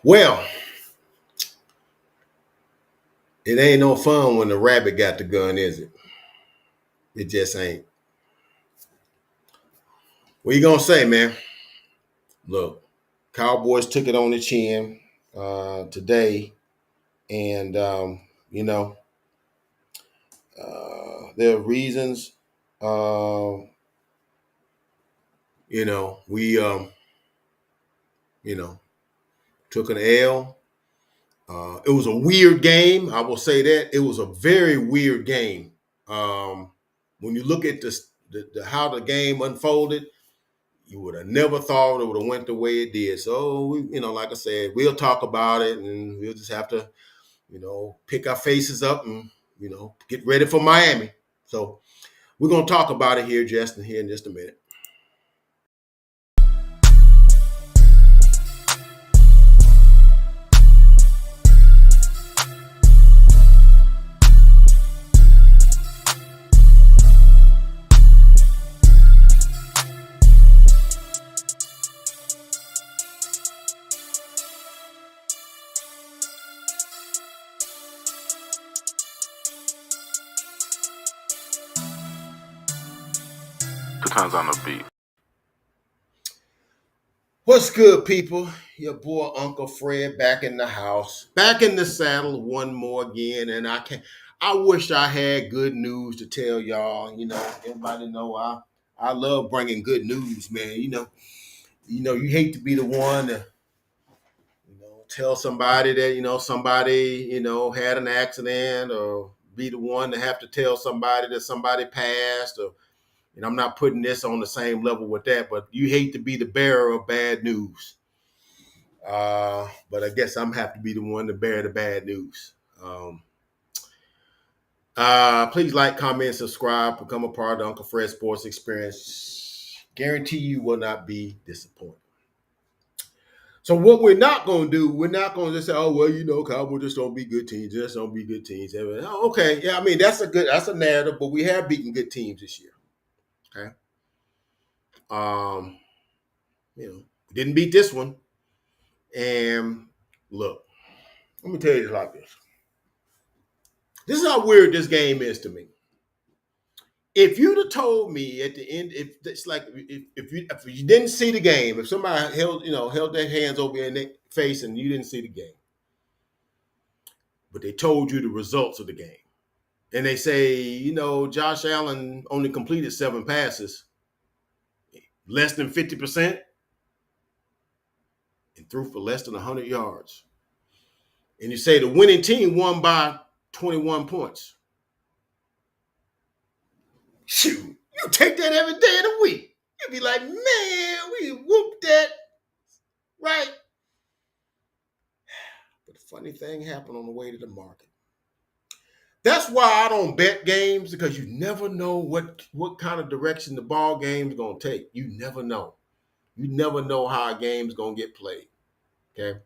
Well, it ain't no fun when the rabbit got the gun, is it? It just ain't. What you gonna say, man? Look, Cowboys took it on the chin today, and you know there are reasons. Uh, we you know took an L. It was a weird game. I will say that it was a very weird game. When you look at how the game unfolded, you would have never thought it would have went the way it did. So like I said, we'll talk about it, and we'll just have to, pick our faces up and get ready for Miami. So we're gonna talk about it here, Justin, here in just a minute. Two times on the beat. What's good, people? Your boy Uncle Fred back in the house, back in the saddle one more again, and I wish I had good news to tell y'all. Everybody know I love bringing good news, man. You hate to be the one to tell somebody that somebody had an accident, or be the one to have to tell somebody that somebody passed, or and I'm not putting this on the same level with that, but you hate to be the bearer of bad news. But I guess I'm have to be the one to bear the bad news. Please like, comment, subscribe, become a part of the Uncle Fred Sports Experience. Guarantee you will not be disappointed. So what we're not going to do, we're not going to just say, oh, well, Cowboys just don't be good teams. Just don't be good teams. Oh, okay. Yeah, I mean, that's a narrative, but we have beaten good teams this year. Okay. We didn't beat this one. And look, let me tell you this like this. This is how weird this game is to me. If you'd have told me at the end, if you didn't see the game, if somebody held their hands over their face and you didn't see the game, but they told you the results of the game, and they say, Josh Allen only completed 7 passes, less than 50%, and threw for less than 100 yards, and you say the winning team won by 21 points. Shoot, you take that every day of the week. You'd be like, man, we whooped that, right? But the funny thing happened on the way to the market. That's why I don't bet games, because you never know what kind of direction the ball game's going to take. You never know. You never know how a game's going to get played, okay?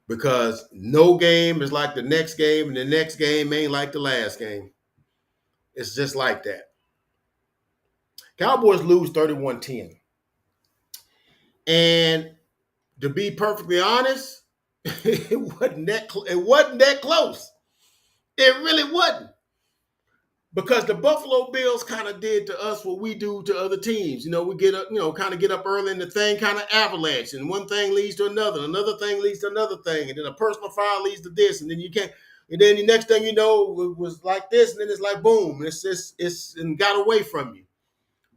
Because no game is like the next game, and the next game ain't like the last game. It's just like that. Cowboys lose 31-10. And to be perfectly honest, it wasn't that close. It really wasn't. Because the Buffalo Bills kind of did to us what we do to other teams. We get up, kind of get up early, and the thing kind of avalanche, and one thing leads to another thing leads to another thing, and then a personal foul leads to this, and then then the next thing you know, it was like this, and then it's like boom, it's and got away from you.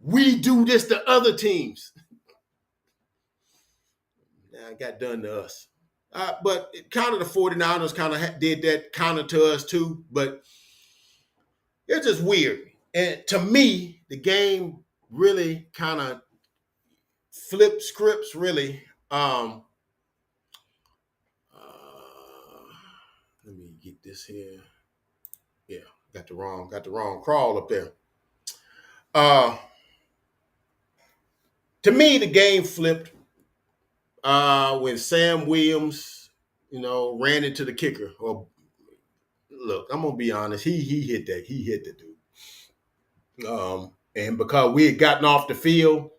We do this to other teams. Now it got done to us. But kind of the 49ers kind of did that kind of to us too, but it's just weird. And to me, the game really kind of flipped scripts, really. Let me get this here. Yeah, got the wrong crawl up there. To me, the game flipped when Sam Williams, ran into the kicker. Or look, I'm gonna be honest, he hit that. He hit the dude. And because we had gotten off the field,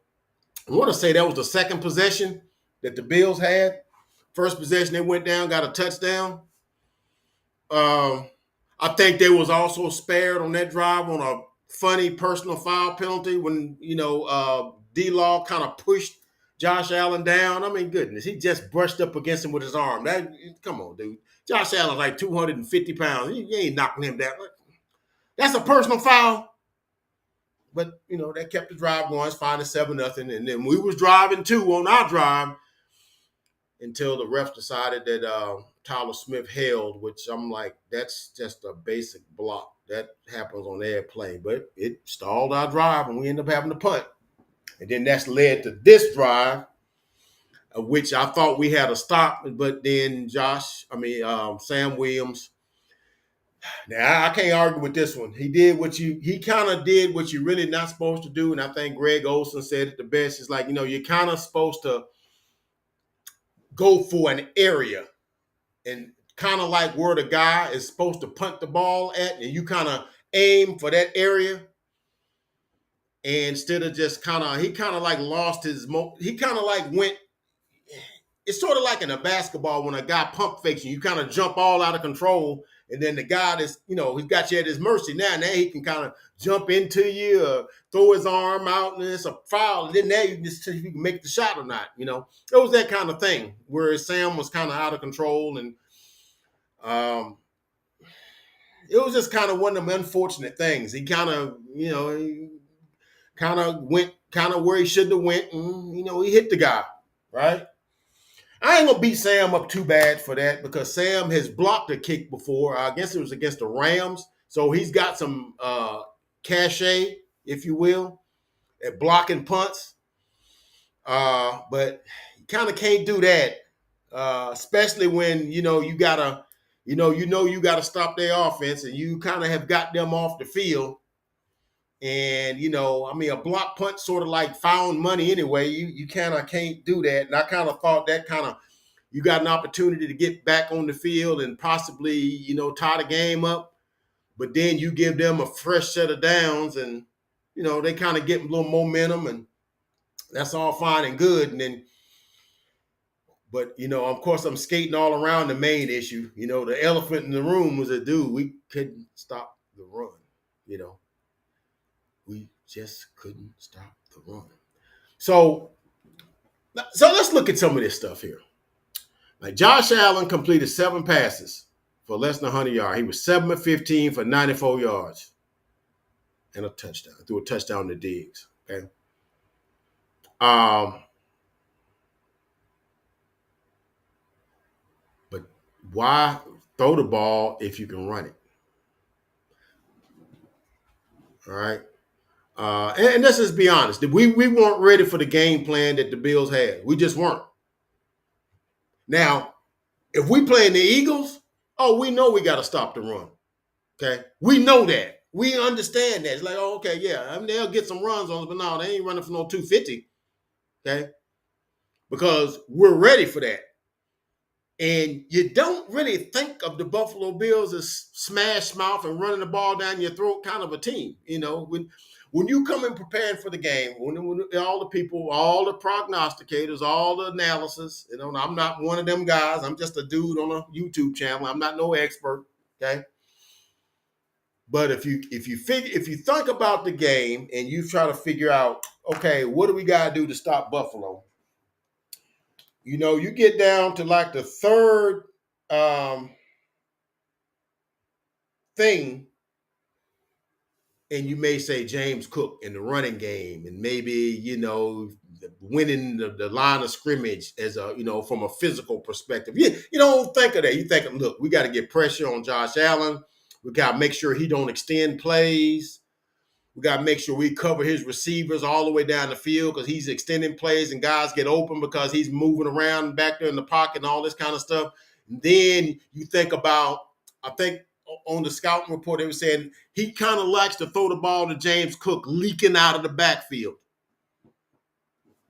I want to say that was the second possession that the Bills had. First possession, they went down, got a touchdown. Um, I think they was also spared on that drive on a funny personal foul penalty when D-Law kind of pushed Josh Allen down. I mean, goodness, he just brushed up against him with his arm. Come on, dude. Josh Allen's like 250 pounds. You ain't knocking him down. That's a personal foul. But that kept the drive going. It's 5-7-0, and then we was driving too on our drive until the refs decided that Tyler Smith held, which I'm like, that's just a basic block. That happens on every play, but it stalled our drive, and we ended up having to punt. And then that's led to this drive, which I thought we had a stop, but then Sam Williams. Now I can't argue with this one. He kind of did what you're really not supposed to do, and I think Greg Olson said it the best. It's like you're kind of supposed to go for an area, and kind of like where the guy is supposed to punt the ball at, and you kind of aim for that area. And instead of just he kind of like lost his he kind of like went. It's sort of like in a basketball when a guy pump fakes you kind of jump all out of control, and then the guy that's he's got you at his mercy. Now he can kind of jump into you or throw his arm out, and it's a foul. And then now you can just see if you can make the shot or not. It was that kind of thing where Sam was kind of out of control, and it was just kind of one of them unfortunate things. He kind of went where he shouldn't have went, and he hit the guy, right? I ain't gonna beat Sam up too bad for that because Sam has blocked a kick before. I guess it was against the Rams, so he's got some cachet, if you will, at blocking punts. But you kind of can't do that, especially when you gotta, you gotta stop their offense, and you kind of have got them off the field. And a block punt sort of like found money anyway. You kind of can't do that, and I kind of thought that you got an opportunity to get back on the field and possibly tie the game up, but then you give them a fresh set of downs, and they kind of get a little momentum, and that's all fine and good. And then, but of course, I'm skating all around the main issue. The elephant in the room was we couldn't stop the run. We just couldn't stop the run. So let's look at some of this stuff here. Like Josh Allen completed 7 passes for less than 100 yards. He was 7 of 15 for 94 yards and a touchdown. Threw a touchdown to Diggs. Okay. But why throw the ball if you can run it? All right. And let's just be honest. We weren't ready for the game plan that the Bills had. We just weren't. Now, if we play in the Eagles, we know we got to stop the run. Okay? We know that. We understand that. It's like, okay, yeah. They'll get some runs on us, but no, they ain't running for no 250. Okay? Because we're ready for that. And you don't really think of the Buffalo Bills as smash mouth and running the ball down your throat kind of a team. When you come in preparing for the game, when all the people, all the prognosticators, all the analysis, I'm not one of them guys. I'm just a dude on a YouTube channel. I'm not no expert. Okay. But if you think about the game and you try to figure out, okay, what do we got to do to stop Buffalo? You get down to like the third thing, and you may say James Cook in the running game, and maybe winning the line of scrimmage as from a physical perspective. You don't think of that. You think, look, we got to get pressure on Josh Allen. We got to make sure he don't extend plays. We got to make sure we cover his receivers all the way down the field because he's extending plays and guys get open because he's moving around back there in the pocket and all this kind of stuff. And then you think about, I think on the scouting report, they were saying he kind of likes to throw the ball to James Cook leaking out of the backfield.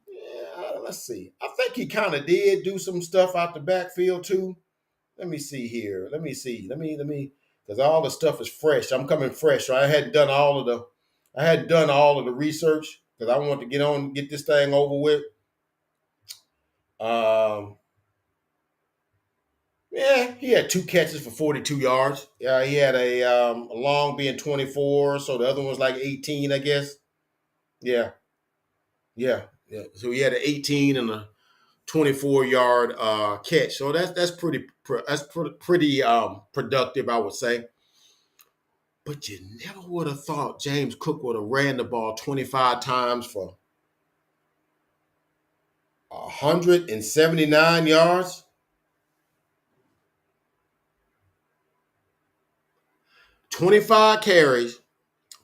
Yeah, let's see. I think he kind of did do some stuff out the backfield too. Let me see here. Let me, because all the stuff is fresh. I'm coming fresh. So I hadn't done all of the research because I wanted to get this thing over with. Yeah, he had 2 catches for 42 yards. He had a long being 24, so the other one was like 18, I guess. Yeah, yeah. So he had an 18 and a 24-yard catch. So that's pretty productive, I would say. But you never would have thought James Cook would have ran the ball 25 times for 179 yards. 25 carries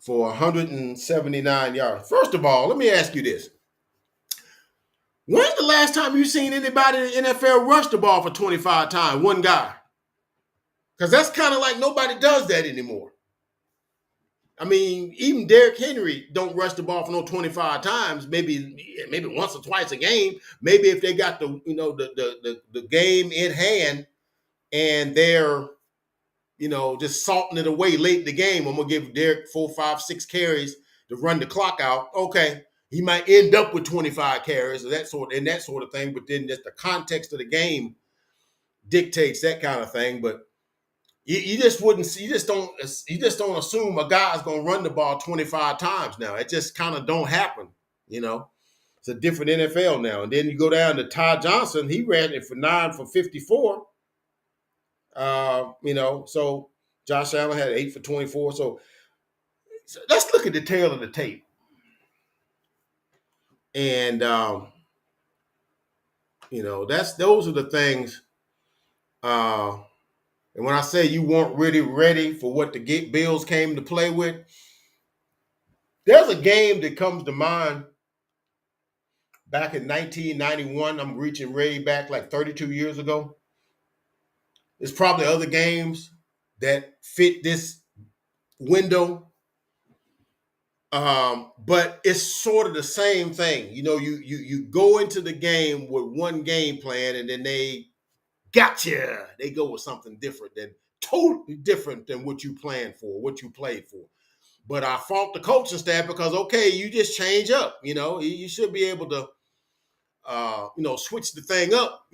for 179 yards. First of all, let me ask you this. When's the last time you seen anybody in the NFL rush the ball for 25 times, one guy? Because that's kind of like nobody does that anymore. I mean, even Derrick Henry don't rush the ball for no 25 times, maybe once or twice a game. Maybe if they got the game in hand and they're just salting it away late in the game. I'm gonna give Derrick 4, 5, 6 carries to run the clock out. Okay, he might end up with 25 carries or that sort of thing. But then just the context of the game dictates that kind of thing. But you just wouldn't. You just don't assume a guy's gonna run the ball 25 times now. It just kind of don't happen. You know, it's a different NFL now. And then you go down to Ty Johnson. He ran it for 9 for 54. So Josh Allen had 8 for 24. So let's look at the tail of the tape. And those are the things. And when I say you weren't really ready for what the Bills came to play with, there's a game that comes to mind back in 1991. I'm reaching way back like 32 years ago. There's probably other games that fit this window. But it's sort of the same thing. You go into the game with one game plan and then they gotcha. They go with something totally different than what you planned for, what you played for. But I fault the coaching staff because, okay, you just change up. You should be able to, switch the thing up.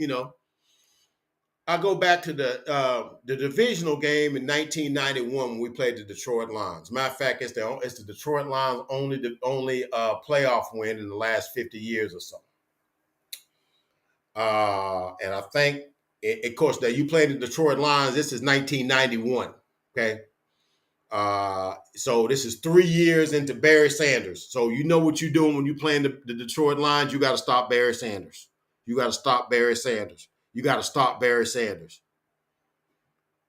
I go back to the divisional game in 1991 when we played the Detroit Lions. Matter of fact, it's the Detroit Lions' only playoff win in the last 50 years or so. And I think, of course, that you played the Detroit Lions. This is 1991. Okay. So this is 3 years into Barry Sanders. So you know what you're doing when you're playing the Detroit Lions. You got to stop Barry Sanders. You got to stop Barry Sanders. You got to stop Barry Sanders.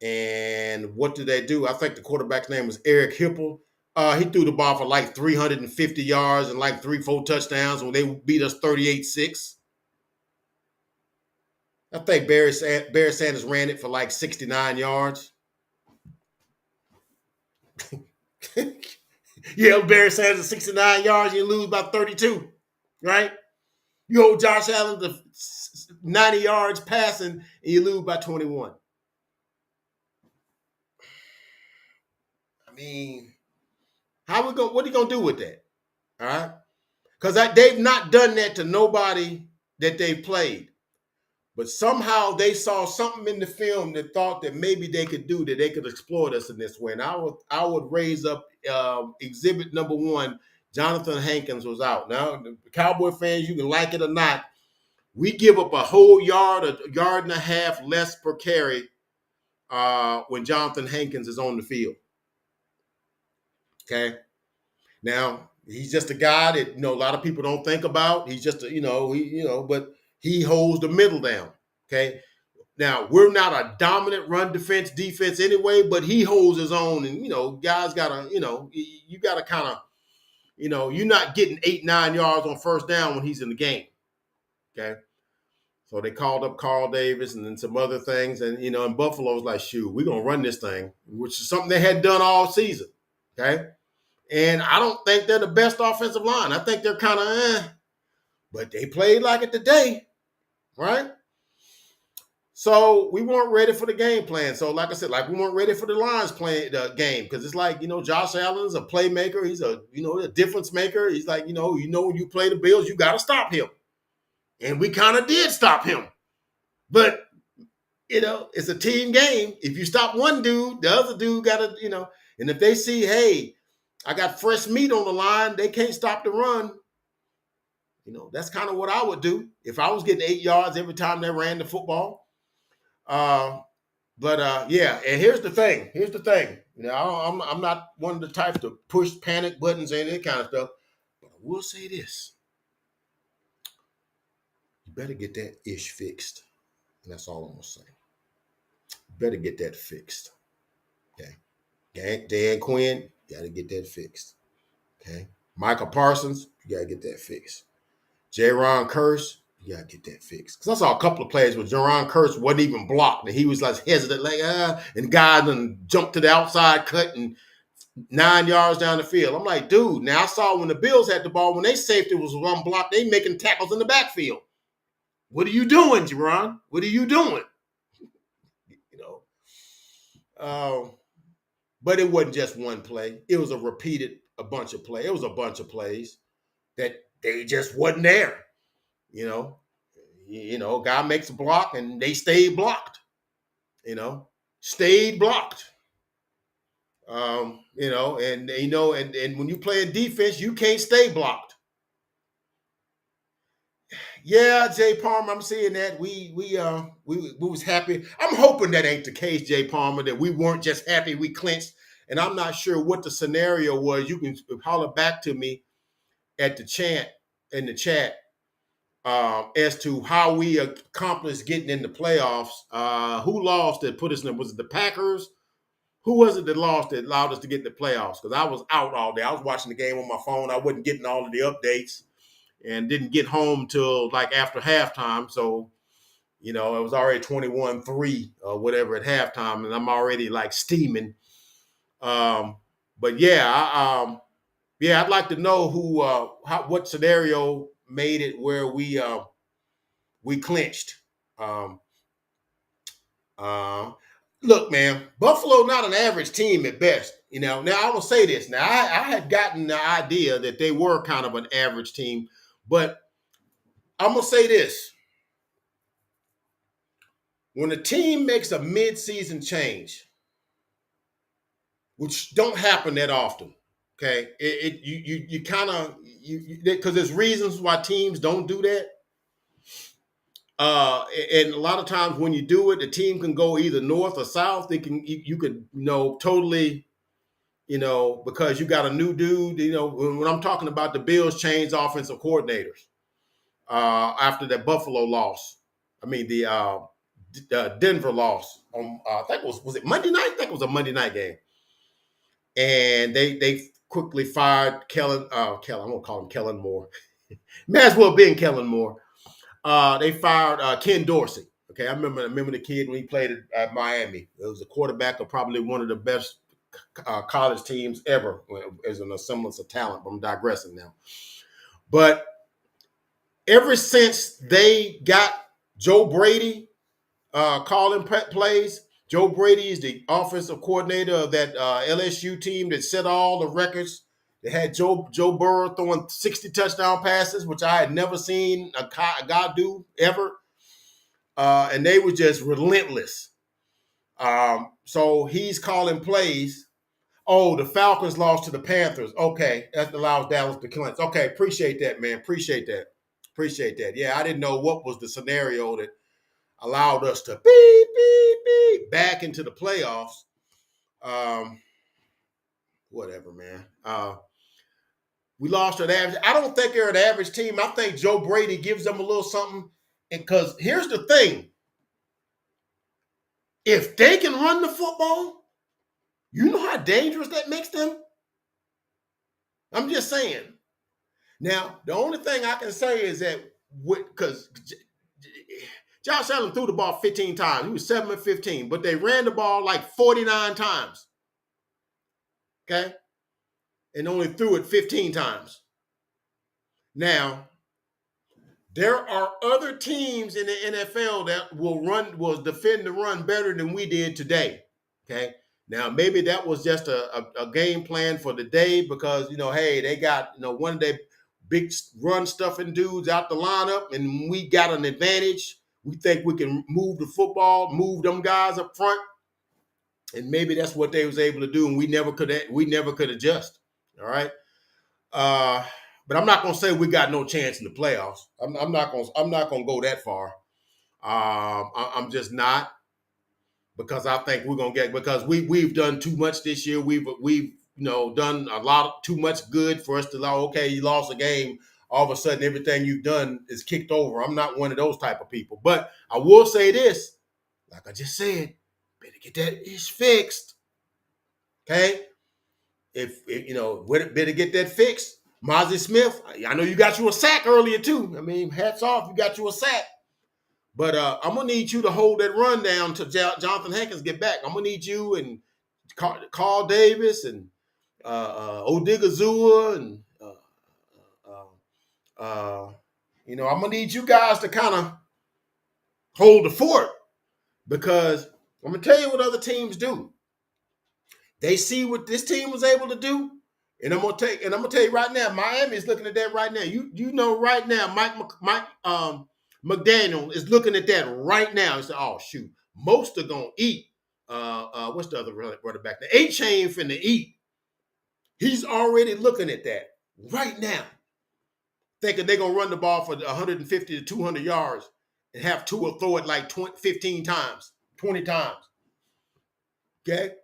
And what did they do? I think the quarterback's name was Eric Hipple. He threw the ball for like 350 yards and like 3-4 touchdowns when they beat us 38-6. I think Barry Sanders ran it for like 69 yards. Barry Sanders 69 yards, you lose by 32, right? You hold Josh Allen to 90 yards passing, and you lose by 21. I mean, what are you going to do with that? All right? Because they've not done that to nobody that they've played. But somehow they saw something in the film that thought that maybe they could exploit us in this way. And I would raise up exhibit number 1. Jonathan Hankins was out. Now, the Cowboy fans, you can like it or not, we give up a whole yard and a half less per carry when Jonathan Hankins is on the field. Okay. Now, he's just a guy that, a lot of people don't think about. He's just, but he holds the middle down. Okay. Now, we're not a dominant run defense anyway, but he holds his own. And, guys got to, you got to kind of, you're not getting 8, 9 yards on first down when he's in the game. Okay. So they called up Carl Davis and then some other things. And, and Buffalo's like, shoot, we're going to run this thing, which is something they hadn't done all season. Okay. And I don't think they're the best offensive line. I think they're kind of but they played like it today, right? So we weren't ready for the game plan. So like I said, we weren't ready for the Lions playing the game because it's like, Josh Allen's a playmaker. He's a difference maker. He's like, when you play the Bills, you got to stop him. And we kind of did stop him. But It's a team game. If you stop one dude, the other dude got to, and if they see, hey, I got fresh meat on the line, they can't stop the run. That's kind of what I would do if I was getting 8 yards every time they ran the football. But yeah, and here's the thing. I'm not one of the types to push panic buttons and that kind of stuff. But I will say this: you better get that ish fixed, and that's all I'm gonna say. You better get that fixed. Okay, Dan Quinn, you got to get that fixed. Okay, Michael Parsons, you got to get that fixed. Jaron Curse, you got to get that fixed. Because I saw a couple of plays where Jaron Curse wasn't even blocked, and he was like hesitant, like and the guy then jumped to the outside cut and 9 yards down the field. I'm like, dude. Now I saw when the Bills had the ball, when they safety was unblocked, they making tackles in the backfield. What are you doing, Jaron? What are you doing? You know. But it wasn't just one play. It was a bunch of plays. It was a bunch of plays that they just wasn't there. Guy makes a block and they stayed blocked. Stayed blocked. And when you play in defense, you can't stay blocked. Yeah, Jay Palmer, I'm seeing that. We was happy. I'm hoping that ain't the case, Jay Palmer, that we weren't just happy we clinched. And I'm not sure what the scenario was. You can holler back to me at the chat as to how we accomplished getting in the playoffs. Who lost that put us in? Was it the Packers? Who was it that lost that allowed us to get in the playoffs? Because I was out all day. I was watching the game on my phone. I wasn't getting all of the updates and didn't get home till like after halftime. So, it was already 21-3 or whatever at halftime, and I'm already like steaming. But yeah, I'd like to know what scenario made it where we clinched. Um, Look, man, Buffalo not an average team at best. Now I will say this. Now I had gotten the idea that they were kind of an average team, but I'm gonna say this: when a team makes a mid-season change, which don't happen that often, okay, you kind of because there's reasons why teams don't do that. And a lot of times when you do it, the team can go either north or south. You could totally because you got a new dude. When I'm talking about the Bills changed offensive coordinators after that Buffalo loss. I mean the Denver loss on I think was it Monday night? I think it was a Monday night game, and they quickly fired Kellen. I'm gonna call him Kellen Moore. May as well been Kellen Moore. They fired Ken Dorsey. Okay, I remember the kid when he played at Miami. It was a quarterback of probably one of the best college teams ever as an semblance of talent. But I'm digressing now. But ever since they got Joe Brady calling plays, Joe Brady is the offensive coordinator of that LSU team that set all the records. They had Joe Burrow throwing 60 touchdown passes, which I had never seen a guy do ever. And they were just relentless. So he's calling plays. Oh, the Falcons lost to the Panthers. Okay, that allows Dallas to clinch. Okay, appreciate that, man. Appreciate that. Yeah, I didn't know what was the scenario that allowed us to beep back into the playoffs. Whatever, man. We lost an average. I don't think they're an average team. I think Joe Brady gives them a little something. Because here's the thing. If they can run the football, you know how dangerous that makes them? I'm just saying. Now, the only thing I can say is that because Josh Allen threw the ball 15 times. He was 7 of 15, but they ran the ball like 49 times. Okay? And only threw it 15 times. Now, there are other teams in the NFL that will defend the run better than we did today. Okay. Now, maybe that was just a game plan for the day because, hey, they got, one of their big run stuffing dudes out the lineup and we got an advantage. We think we can move the football, move them guys up front, and maybe that's what they was able to do, and we never could adjust. All right. Uh, but I'm not gonna say we got no chance in the playoffs. I'm not gonna go that far. I'm just not, because I think we're gonna get, because we've done too much this year. We've done a lot too much good for us to like, okay, you lost a game, all of a sudden everything you've done is kicked over. I'm not one of those type of people. But I will say this, like I just said, better get that ish fixed. Okay? Better get that fixed. Mozzie Smith, I know you got you a sack earlier too. I mean, hats off, you got you a sack. But I'm gonna need you to hold that run down until Jonathan Hankins get back. I'm gonna need you and Carl Davis and Odigazua and I'm gonna need you guys to kind of hold the fort, because I'm gonna tell you what other teams do. They see what this team was able to do, and I'm gonna tell you right now, Miami is looking at that right now. You know right now, Mike McDaniel is looking at that right now. He said, "Oh shoot, most are gonna eat." What's the other running back? The A chain finna eat. He's already looking at that right now, thinking they're gonna run the ball for 150 to 200 yards and have Tua throw it like 15 times, 20 times. Okay,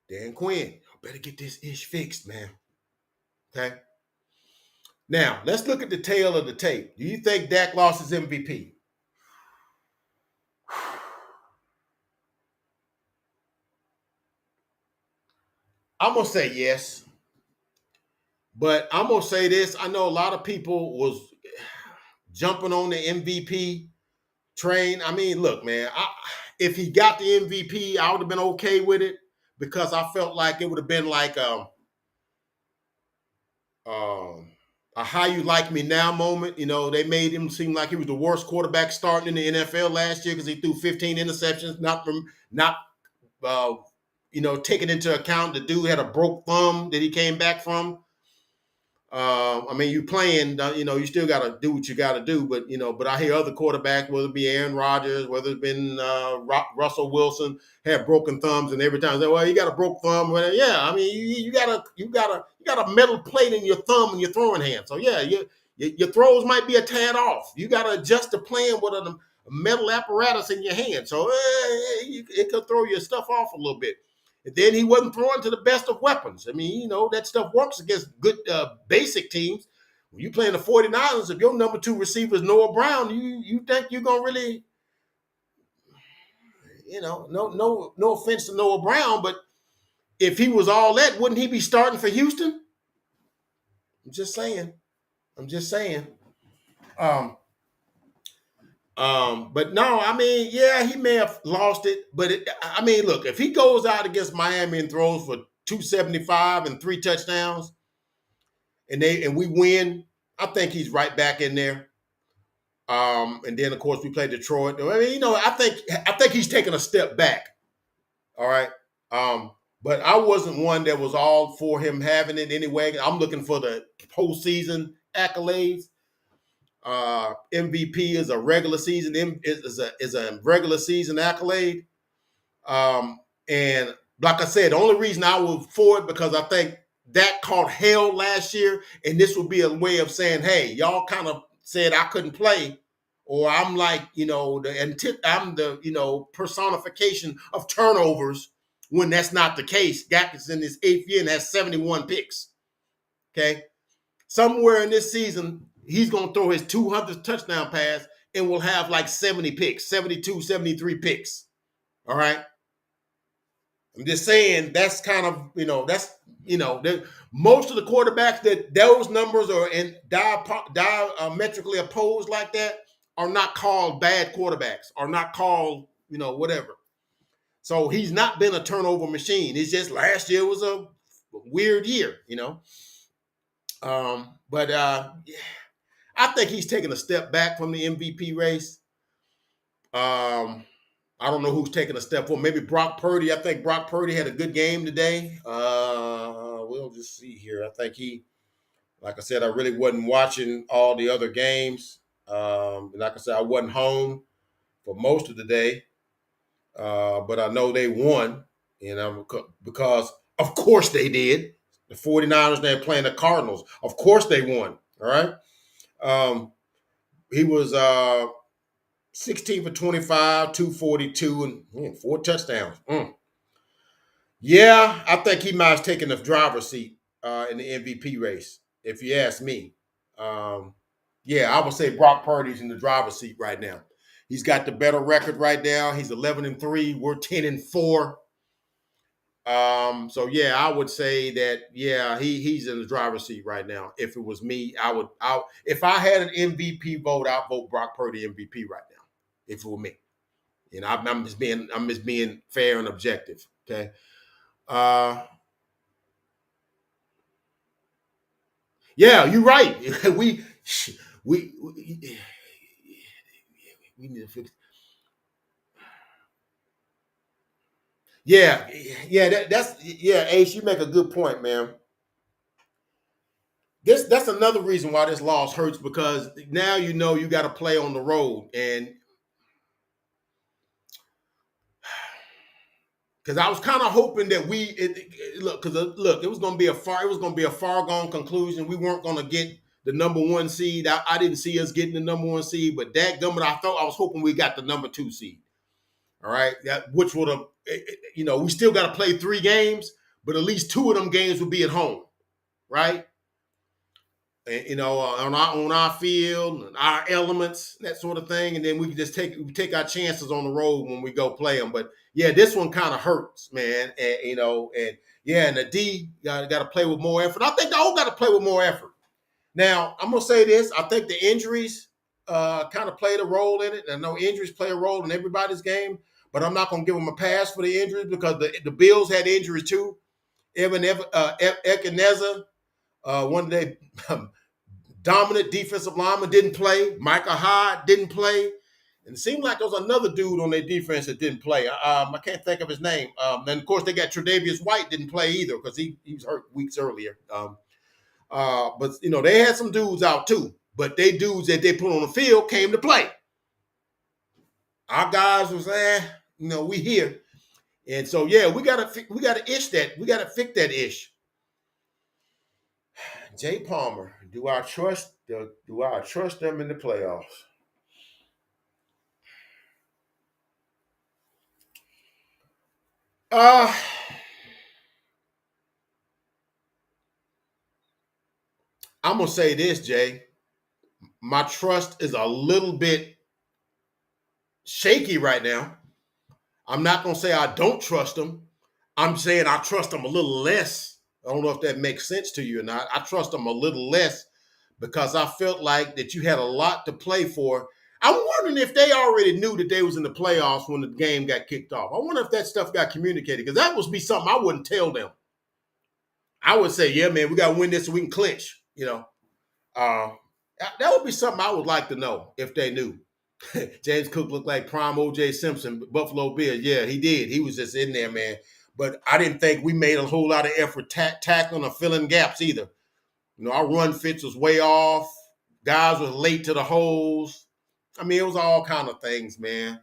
Dan Quinn, better get this ish fixed, man. Okay. Now, let's look at the tail of the tape. Do you think Dak lost his MVP? I'm going to say yes. But I'm going to say this. I know a lot of people was jumping on the MVP train. I mean, look, man, if he got the MVP, I would have been okay with it, because I felt like it would have been like a how you like me now moment. They made him seem like he was the worst quarterback starting in the NFL last year because he threw 15 interceptions, not taking into account the dude had a broke thumb that he came back from. I mean, you playing, you still got to do what you got to do. But I hear other quarterbacks, whether it be Aaron Rodgers, whether it's been Russell Wilson, have broken thumbs, and every time they say, "Well, you got a broke thumb." Well, yeah, I mean, you got a metal plate in your thumb and your throwing hand. So yeah, your throws might be a tad off. You got to adjust to playing with a metal apparatus in your hand. So it could throw your stuff off a little bit. And then he wasn't throwing to the best of weapons. I mean, that stuff works against good basic teams. When you playing the 49ers, if your number 2 receiver is Noah Brown, you think you're going to really, no offense to Noah Brown, but if he was all that, wouldn't he be starting for Houston? I'm just saying. But no, I mean, yeah, he may have lost it. But I mean, look, if he goes out against Miami and throws for 275 and 3 touchdowns, and we win, I think he's right back in there. And then of course we play Detroit. I mean, I think he's taking a step back. All right. But I wasn't one that was all for him having it anyway. I'm looking for the postseason accolades. MVP is a regular season is a regular season accolade. And like I said, the only reason I was for it because I think that caught hell last year, and this would be a way of saying, "Hey, y'all kind of said I couldn't play, or I'm like, I'm the personification of turnovers." When that's not the case, Dak is in his 8th year and has 71 picks. Okay, somewhere in this season, he's going to throw his 200th touchdown pass and will have like 70 picks, 72, 73 picks. All right. I'm just saying that's kind of, most of the quarterbacks that those numbers are in diametrically opposed like that are not called bad quarterbacks, are not called, whatever. So he's not been a turnover machine. It's just last year was a weird year, But I think he's taking a step back from the MVP race. I don't know who's taking a step forward. Maybe Brock Purdy. I think Brock Purdy had a good game today. We'll just see here. I think like I said, I really wasn't watching all the other games. Like I said, I wasn't home for most of the day, but I know they won, and because of course they did. The 49ers, they're playing the Cardinals. Of course they won. All right. Um, he was 16 for 25, 242, and 4 touchdowns. Yeah, I think he might have taken the driver's seat in the MVP race, if you ask me. Um, yeah, I would say Brock Purdy's in the driver's seat right now. He's got the better record right now. He's 11-3. We're 10-4. So yeah, I would say that yeah, he's in the driver's seat right now. If it was me, if I had an MVP vote, I'd vote Brock Purdy MVP right now. If it were me. And I'm just being fair and objective. Okay. Uh yeah, you're right. We we need to fix. Yeah, yeah, that's yeah, Ace, you make a good point, man. That's another reason why this loss hurts because now you know you got to play on the road, and because I was kind of hoping that look, it was going to be a far gone conclusion. We weren't going to get the number one seed. I didn't see us getting the number one seed, but dadgummit, I was hoping we got the number two seed. All right, which would have, we still got to play 3 games, but at least 2 of them games would be at home, right? And, on our field, our elements, that sort of thing, and then we can just take our chances on the road when we go play them. But yeah, this one kind of hurts, man. And yeah, and the D got to play with more effort. I think the O got to play with more effort. Now I'm gonna say this: I think the injuries kind of played a role in it. I know injuries play a role in everybody's game, but I'm not gonna give them a pass for the injuries because the Bills had injuries too. Ekeneza, one of their dominant defensive lineman, didn't play. Micah Hyde didn't play. And it seemed like there was another dude on their defense that didn't play. I can't think of his name. And of course, they got Tre'Davious White didn't play either because he was hurt weeks earlier. But they had some dudes out too. But they dudes that they put on the field came to play. Our guys was we here. And so yeah, we gotta ish that. We gotta fix that ish. Jay Palmer, do I trust them in the playoffs? Uh I'm gonna say this, Jay. My trust is a little bit shaky right now. I'm not gonna say I don't trust them. I'm saying I trust them a little less. I don't know if that makes sense to you or not. I trust them a little less because I felt like that you had a lot to play for. I'm wondering if they already knew that they was in the playoffs when the game got kicked off. I wonder if that stuff got communicated because that would be something I wouldn't tell them. I would say, yeah, man, we got to win this so we can clinch. Uh, that would be something I would like to know if they knew. James Cook looked like prime O.J. Simpson, Buffalo Bills. Yeah, he did. He was just in there, man. But I didn't think we made a whole lot of effort tackling or filling gaps either. Our run fits was way off. Guys were late to the holes. I mean, it was all kind of things, man.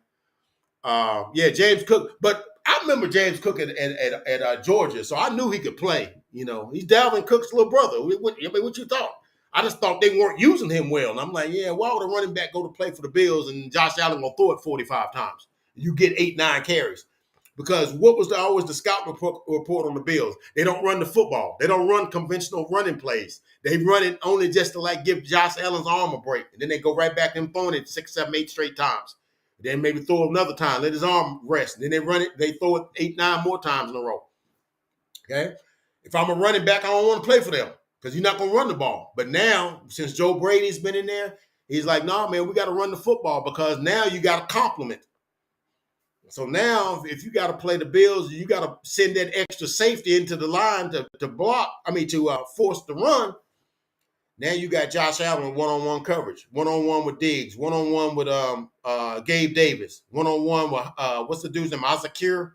Yeah, James Cook. But I remember James Cook at Georgia, so I knew he could play. He's Dalvin Cook's little brother. What you thought? I just thought they weren't using him well. And I'm like, yeah, why would a running back go to play for the Bills and Josh Allen will throw it 45 times? You get 8, 9 carries. Because what was always the scout report on the Bills? They don't run the football. They don't run conventional running plays. They run it only just to give Josh Allen's arm a break. And then they go right back and throwing it 6, 7, 8 straight times. Then maybe throw it another time, let his arm rest. And then they run it, they throw it 8, 9 more times in a row. Okay? If I'm a running back, I don't want to play for them because you're not going to run the ball. But now, since Joe Brady's been in there, he's like, no, man, we got to run the football because now you got to complement. So now, if you got to play the Bills, you got to send that extra safety into the line to block, to force the run. Now you got Josh Allen one-on-one coverage, one-on-one with Diggs, one-on-one with Gabe Davis, one-on-one with, what's the dude's name, Azakir?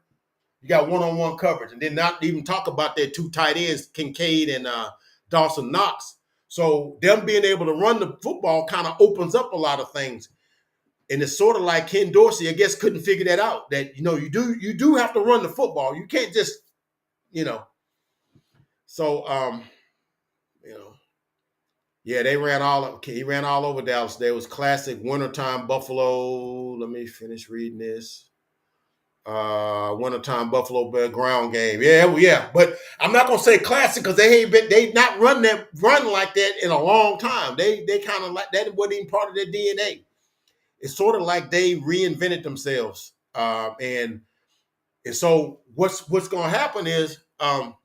You got one-on-one coverage. And then not even talk about their 2 tight ends, Kincaid and Dawson Knox. So them being able to run the football kind of opens up a lot of things. And it's sort of like Ken Dorsey, I guess, couldn't figure that out. That you do have to run the football. You can't just you know. So you know, yeah, they ran all. He ran all over Dallas. There was classic wintertime Buffalo. Let me finish reading this. Wintertime Buffalo Bill ground game. Yeah, well, yeah. But I'm not gonna say classic because they not run like that in a long time. They kind of like that wasn't even part of their DNA. It's sort of like they reinvented themselves. And so what's gonna happen is now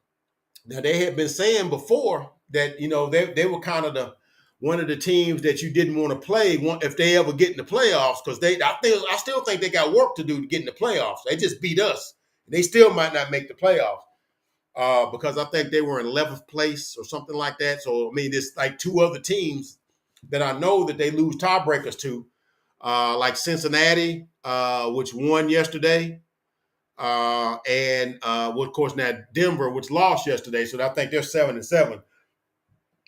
they had been saying before that they were kind of the one of the teams that you didn't want to play if they ever get in the playoffs because I still think they got work to do to get in the playoffs. They just beat us. They still might not make the playoffs because I think they were in 11th place or something like that. So I mean, there's like two other teams that I know that they lose tiebreakers to, like Cincinnati, which won yesterday. Well, of course, now Denver, which lost yesterday, so I think they're 7-7.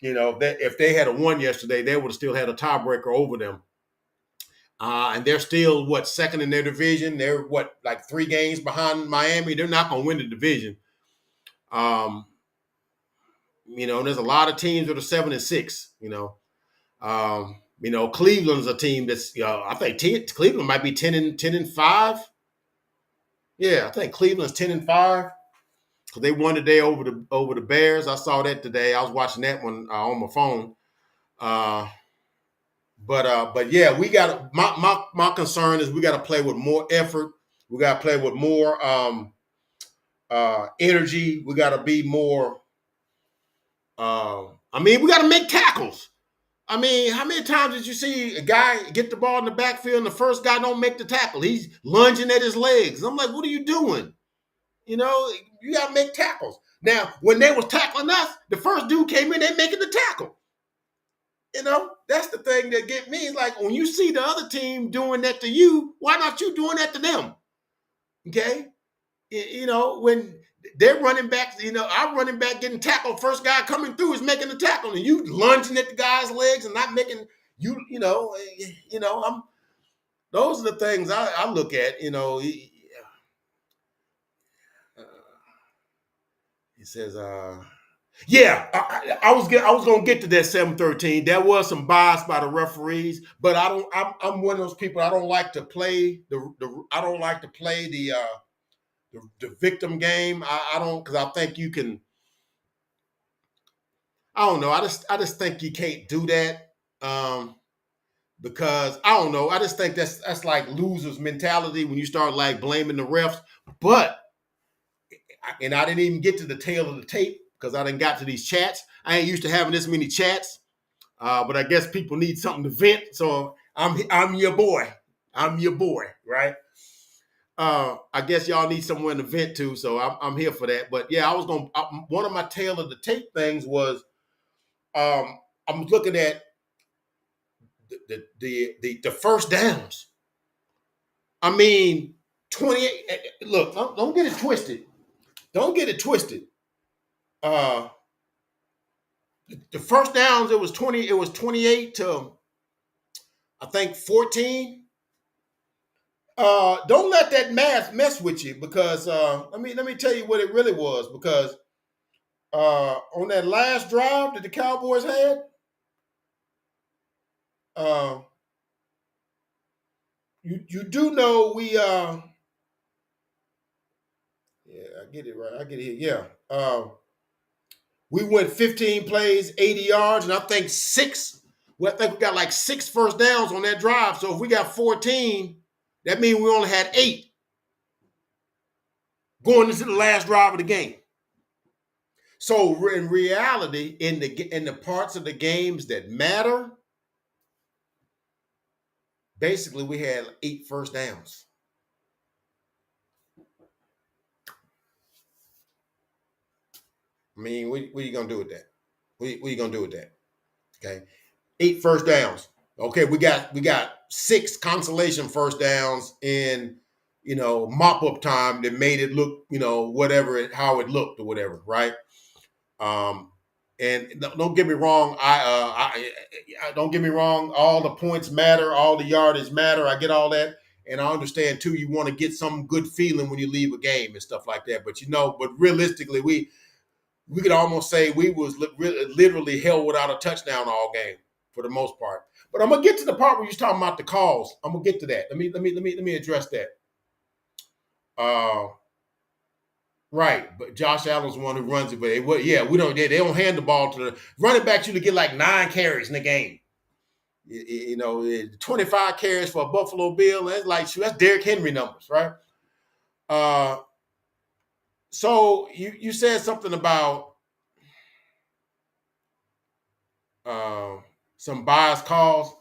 If they had a won yesterday, they would have still had a tiebreaker over them. And they're still second in their division. They're like 3 games behind Miami. They're not going to win the division. There's a lot of teams that are 7-6. Cleveland's a team that's I think Cleveland might be 10-5. Yeah, I think Cleveland's 10-5. Because they won today over the Bears. I saw that today. I was watching that one on my phone. But yeah, we got my concern is we got to play with more effort. We got to play with more energy. We got to be more. We got to make tackles. How many times did you see a guy get the ball in the backfield and the first guy don't make the tackle? He's lunging at his legs. I'm like, what are you doing? You got to make tackles. Now, when they was tackling us, the first dude came in, they making the tackle. That's the thing that get me. It's like when you see the other team doing that to you, why not you doing that to them? Okay? When they're running back, our running back getting tackled, first guy coming through is making the tackle, and you lunging at the guy's legs and not making those are the things I look at, he says, yeah, I was going to get to that 7-13. There was some bias by the referees, but I'm one of those people. I don't like to play the victim game. I don't because I think you can. I don't know. I just think you can't do that because I don't know. I just think that's like losers mentality when you start like blaming the refs. But and I didn't even get to the tail of the tape because I didn't got to these chats. I ain't used to having this many chats. But I guess people need something to vent. So I'm your boy. I'm your boy, right? I guess y'all need someone to vent to, so I'm here for that. But yeah, one of my tail of the tape things was I'm looking at the first downs. 28. Look, don't get it twisted. Don't get it twisted. The first downs it was 20. It was 28 to I think 14. Don't let that math mess with you because let me tell you what it really was because on that last drive that the Cowboys had, you do know we yeah, I get it right. I get it here. Yeah. We went 15 plays, 80 yards, and I think we got like 6 first downs on that drive. So if we got 14, that means we only had 8 going into the last drive of the game. So in reality, in the parts of the games that matter, basically we had 8 first downs. What are you gonna do with that? What are you gonna do with that? Okay, 8 first downs. Okay, we got 6 consolation first downs in mop up time that made it look how it looked or whatever, right? And don't get me wrong, I don't get me wrong. All the points matter, all the yardage matter. I get all that, and I understand too. You want to get some good feeling when you leave a game and stuff like that. But but realistically, we could almost say we was literally held without a touchdown all game for the most part. But I'm gonna get to the part where you're talking about the calls. I'm gonna get to that. Let me address that. Uh, right, but Josh Allen's the one who runs it. But we don't. They don't hand the ball to the running backs. You to get like 9 carries in the game. 25 carries for a Buffalo Bill. That's like that's Derrick Henry numbers, right? Uh, so you said something about uh, some biased calls.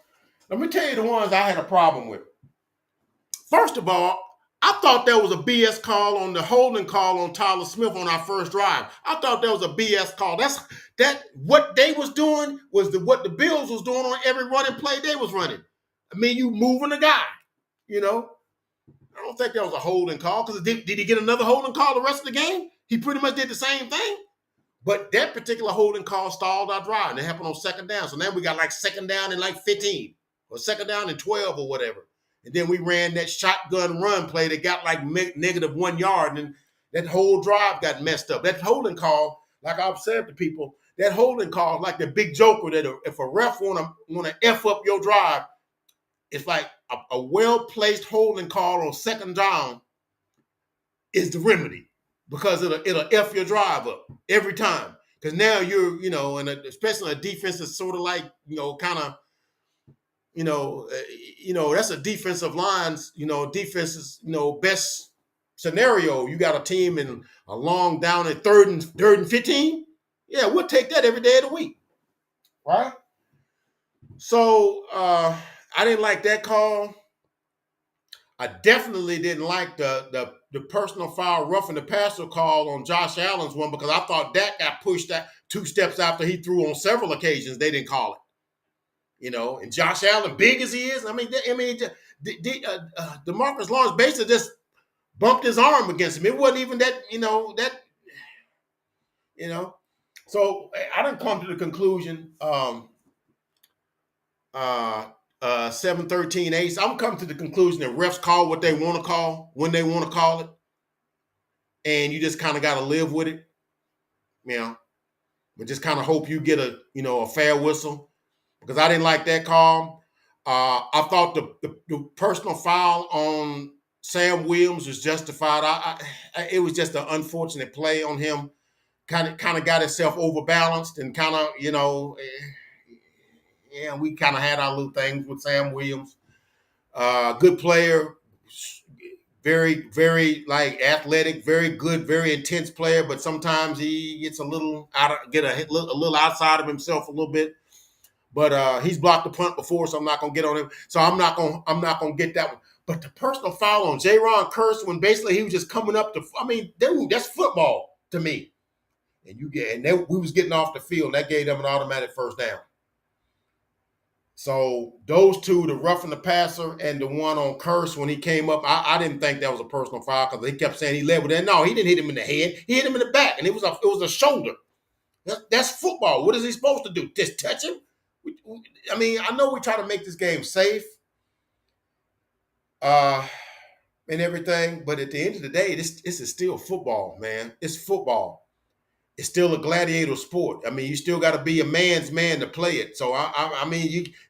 Let me tell you the ones I had a problem with. First of all, I thought there was a BS call on the holding call on Tyler Smith on our first drive. I thought that was a BS call. That what they was doing was what the Bills was doing on every running play they was running. I mean, you moving the guy, you know. I don't think that was a holding call because did he get another holding call the rest of the game? He pretty much did the same thing. But that particular holding call stalled our drive. And it happened on second down. So now we got like second down and like 15 or second down and 12 or whatever. And then we ran that shotgun run play that got like negative 1 yard. And that whole drive got messed up. That holding call, like I've said to people, that holding call is like the big joker that if a ref want to F up your drive, it's like a well-placed holding call on second down is the remedy. Because it'll F your drive up every time. Because now you're, and especially a defense that's sort of like, kind of, that's a defensive line's, defense's, best scenario. You got a team in a long down at third and 15. Yeah, we'll take that every day of the week. Right? So I didn't like that call. I definitely didn't like the personal foul roughing the passer call on Josh Allen's one because I thought that got pushed out 2 steps after he threw on several occasions. They didn't call it, And Josh Allen, big as he is, DeMarcus Lawrence basically just bumped his arm against him. It wasn't even that. So I didn't come to the conclusion. 7-13 ace. I'm coming to the conclusion that refs call what they want to call when they want to call it, and you just kind of got to live with it, but just kind of hope you get a fair whistle because I didn't like that call. I thought the personal foul on Sam Williams was justified. It was just an unfortunate play on him. Kind of got himself overbalanced and kind of we kind of had our little things with Sam Williams. Good player, very, very athletic, very good, very intense player. But sometimes he gets a little a little outside of himself a little bit. But he's blocked the punt before, so I'm not gonna get on him. So I'm not gonna get that one. But the personal foul on Jaron Kearse when basically he was just coming up to, dude, that's football to me. And we was getting off the field. That gave them an automatic first down. So those two, the roughing the passer and the one on Kearse when he came up, I didn't think that was a personal foul because he kept saying he led with that. No, he didn't hit him in the head. He hit him in the back, and it was a shoulder. That's football. What is he supposed to do? Just touch him? I know we try to make this game safe and everything, but at the end of the day, this is still football, man. It's football. It's still a gladiator sport. You still got to be a man's man to play it. So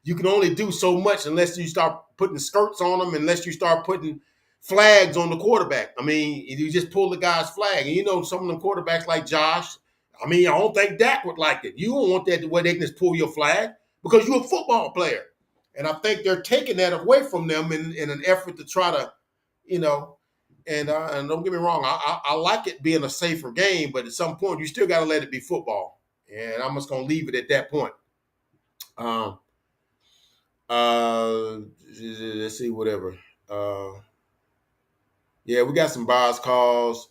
you can only do so much unless you start putting skirts on them, unless you start putting flags on the quarterback. You just pull the guy's flag, and some of them quarterbacks like Josh. I don't think Dak would like it. You don't want that where they can just pull your flag because you're a football player, and I think they're taking that away from them in an effort to try to, And don't get me wrong, I like it being a safer game, but at some point you still got to let it be football. And I'm just gonna leave it at that point. Let's see, whatever. We got some bias calls.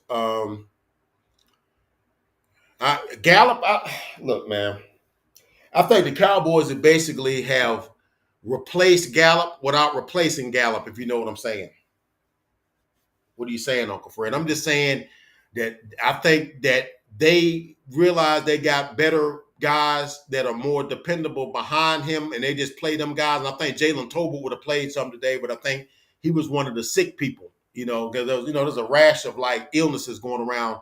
Gallup, look, man. I think the Cowboys basically have replaced Gallup without replacing Gallup, if you know what I'm saying. What are you saying, Uncle Fred? I'm just saying that I think that they realized they got better guys that are more dependable behind him, and they just play them guys. And I think Jalen Tolbert would have played some today, but I think he was one of the sick people, because there's a rash of like illnesses going around.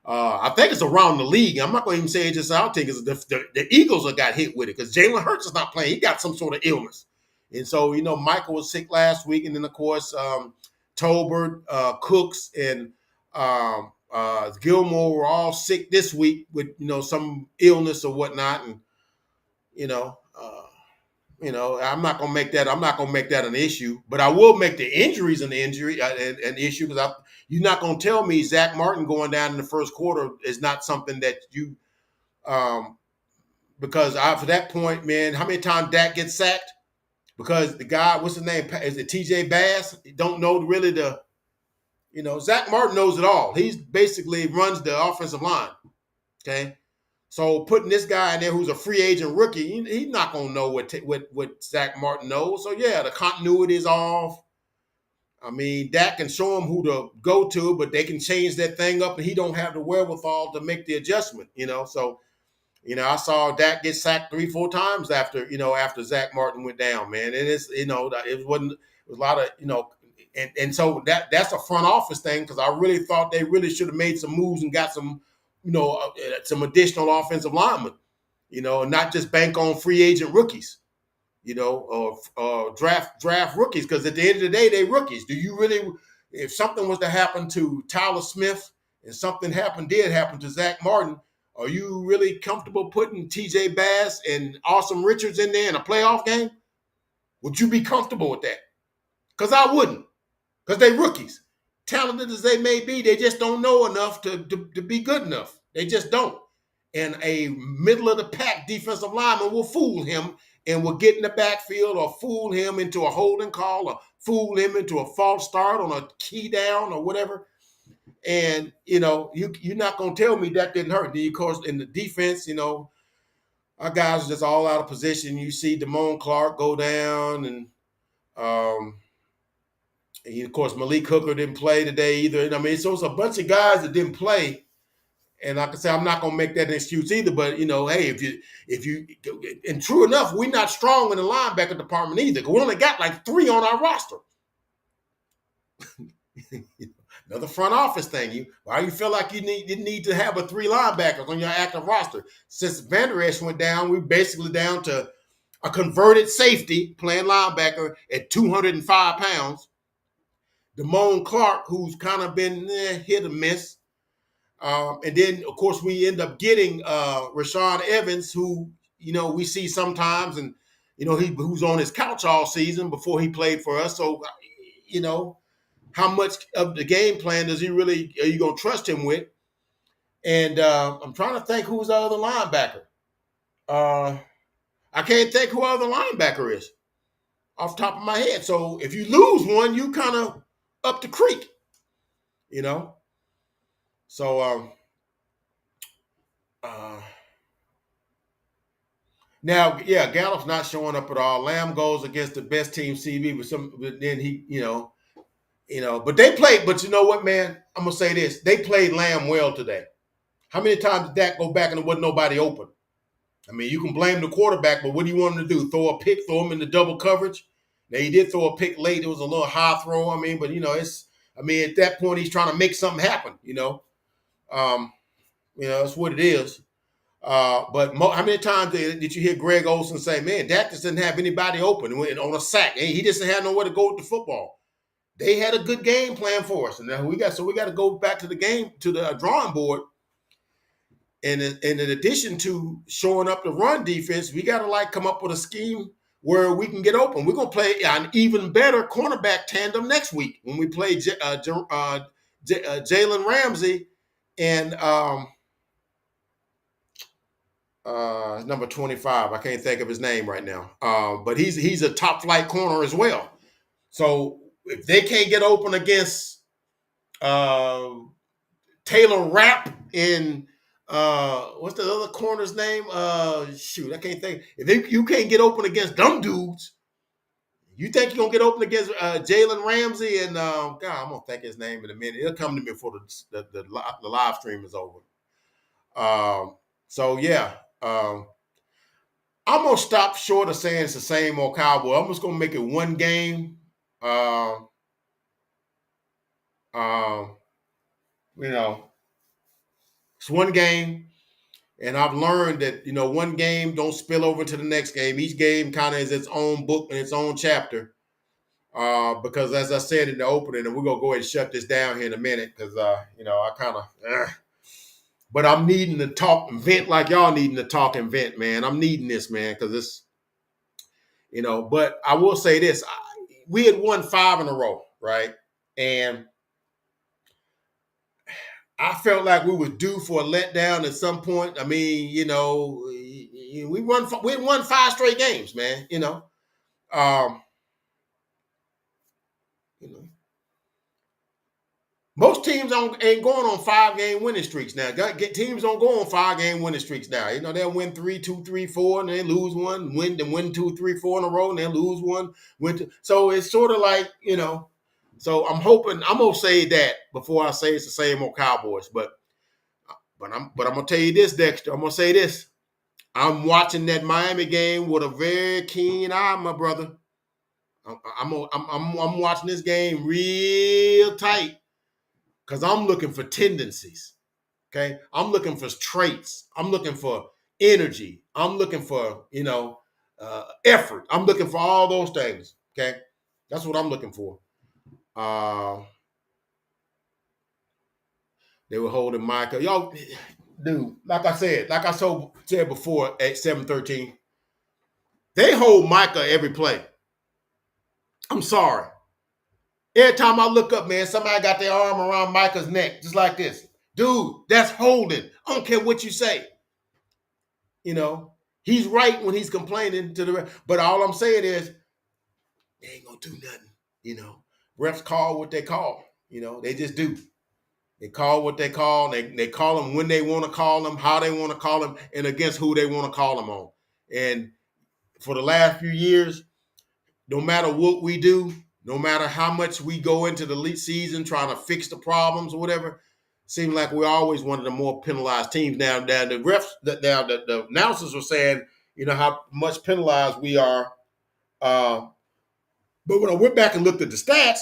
I think it's around the league. I'm not going to even say it's just our team because the Eagles have got hit with it because Jalen Hurts is not playing. He got some sort of illness. And so, Michael was sick last week. And then, of course, Tolbert, Cooks, and Gilmore were all sick this week with, some illness or whatnot. And, you know, uh, I'm not gonna make that an issue, but I will make the injuries an issue because you're not gonna tell me Zach Martin going down in the first quarter is not something that you because for that point, man, how many times Dak gets sacked? Because the guy, what's his name? Is it TJ Bass? Don't know really Zach Martin knows it all. He's basically runs the offensive line. Okay. So putting this guy in there who's a free agent rookie, he's not gonna know what Zach Martin knows. So yeah, the continuity is off. I mean, Dak can show him who to go to, but they can change that thing up, and he don't have the wherewithal to make the adjustment. So I saw Dak get sacked 3-4 times after Zach Martin went down. Man, it is it wasn't it was a lot of and so that's a front office thing because I really thought they really should have made some moves and got some additional offensive linemen, and not just bank on free agent rookies, or draft rookies because at the end of the day, they rookies. Do you really, if something was to happen to Tyler Smith and something did happen to Zach Martin, are you really comfortable putting TJ Bass and Awesome Richards in there in a playoff game? Would you be comfortable with that? Because I wouldn't. Because they rookies. Talented as they may be, they just don't know enough to be good enough. They just don't. And a middle of the pack defensive lineman will fool him and will get in the backfield or fool him into a holding call or fool him into a false start on a key down or whatever. And, you're not going to tell me that didn't hurt. Of course, in the defense, our guys are just all out of position. You see Damone Clark go down and of course, Malik Hooker didn't play today either. I mean, so it's a bunch of guys that didn't play. And like I said, I'm not gonna make that an excuse either. But hey, if you and true enough, we're not strong in the linebacker department either. Because we only got like 3 on our roster. Another front office thing. Why you feel like you need to have 3 linebackers on your active roster? Since Van Der Esch went down, we're basically down to a converted safety playing linebacker at 205 pounds. Damone Clark, who's kind of been hit or miss. And then, of course, we end up getting Rashaan Evans, who, we see sometimes, and, who's on his couch all season before he played for us. So, how much of the game plan are you going to trust him with? And I'm trying to think who's the other linebacker. I can't think who other linebacker is off the top of my head. So if you lose one, you kind of up the creek, So now, yeah, Gallup's not showing up at all. Lamb goes against the best team CB, but then he, but they played. But you know what, man? I'm gonna say this: they played Lamb well today. How many times did Dak go back and there wasn't nobody open? I mean, you can blame the quarterback, but what do you want him to do? Throw a pick, throw him into double coverage? Now he did throw a pick late. It was a little high throw. I mean, but at that point he's trying to make something happen. That's what it is. But how many times did you hear Greg Olsen say, "Man, Dak just didn't have anybody open on a sack. He just didn't have nowhere to go with the football." They had a good game plan for us, and now we got to go back to the drawing board. And in addition to showing up the run defense, we got to come up with a scheme where we can get open. We're gonna play an even better cornerback tandem next week when we play Jalen Ramsey and number 25. I can't think of his name right now, but he's a top flight corner as well. So if they can't get open against Taylor Rapp in what's the other corner's name? I can't think. If you can't get open against them dudes, you think you're gonna get open against Jalen Ramsey and God, I'm gonna think his name in a minute. It'll come to me before the live stream is over. So yeah, Um, I'm gonna stop short of saying it's the same old Cowboy. I'm just gonna make it one game. Um, um, you know, it's one game, and I've learned that one game don't spill over to the next game. Each game kind of is its own book and its own chapter. Because as I said in the opening, and we're gonna go ahead and shut this down here in a minute, because I kind of, but I'm needing to talk and vent like y'all needing to talk and vent, man. I'm needing this, man, because it's, But I will say this: we had won 5 in a row, right? And I felt like we were due for a letdown at some point. I mean, we won 5 straight games, man. Um, you know, Most teams ain't going on 5-game winning streaks now. Teams don't go on 5-game winning streaks now. They'll win 3, 2, 3, 4, and then lose one. Win 2, 3, 4 in a row, and then lose one. So it's sort of like So I'm hoping I'm gonna say that before I say it's the same old Cowboys. But I'm gonna tell you this, Dexter. I'm gonna say this. I'm watching that Miami game with a very keen eye, my brother. I'm watching this game real tight. Because I'm looking for tendencies, okay? I'm looking for traits. I'm looking for energy. I'm looking for, effort. I'm looking for all those things, okay? That's what I'm looking for. They were holding Micah. Yo, dude, like I said before at 7:13, they hold Micah every play. I'm sorry. Every time I look up, man, somebody got their arm around Micah's neck, just like this. Dude, that's holding. I don't care what you say. He's right when he's complaining to the ref. But all I'm saying is, they ain't gonna do nothing. Refs call what they call. They just do. They call what they call. They call them when they want to call them, how they want to call them, and against who they want to call them on. And for the last few years, no matter what we do, no matter how much we go into the league season trying to fix the problems or whatever, seems like we're always one of the more penalized teams. Now the refs, the announcers were saying, how much penalized we are. But when I went back and looked at the stats,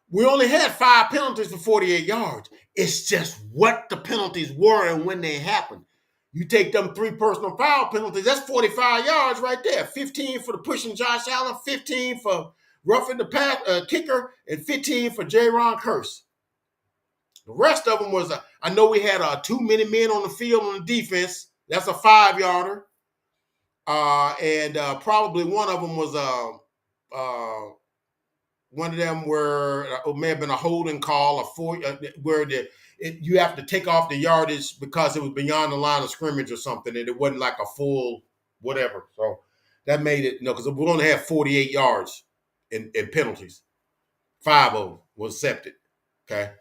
we only had 5 penalties for 48 yards. It's just what the penalties were and when they happened. You take them 3 personal foul penalties, that's 45 yards right there. 15 for the pushing Josh Allen, 15 for roughing the kicker, and 15 for J-Ron Curse. The rest of them was, I know we had too many men on the field on the defense. That's a 5-yarder. And probably one of them was one of them where it may have been a holding call, where you have to take off the yardage because it was beyond the line of scrimmage or something, and it wasn't like a full whatever. So that made it, because we only had 48 yards in penalties. 5 of them was accepted. Okay.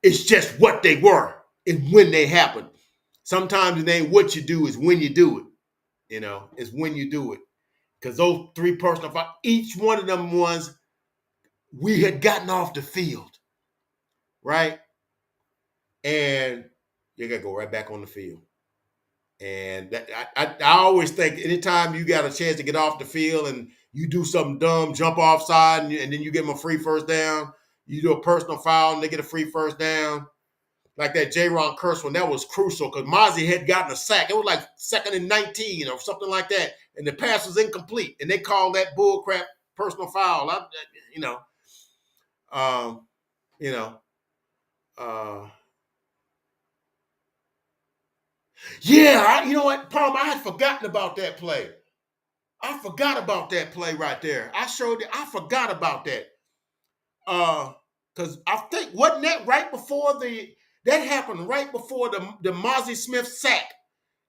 It's just what they were and when they happened. Sometimes it ain't what you do, it's when you do it. It's when you do it. Because those 3 personal fouls, each one of them ones, we had gotten off the field, right? And you got to go right back on the field. And I always think anytime you got a chance to get off the field and you do something dumb, jump offside, and then you give them a free first down, you do a personal foul and they get a free first down, like that J-Ron Curse one, that was crucial because Mozzie had gotten a sack. It was like 2nd and 19 or something like that, and the pass was incomplete, and they called that bullcrap personal foul. Um, you know, uh, yeah, you know what, Palm, I had forgotten about that play. I forgot about that play right there. I forgot about that. Because I think, wasn't that right before that happened right before the Mozzie Smith sack?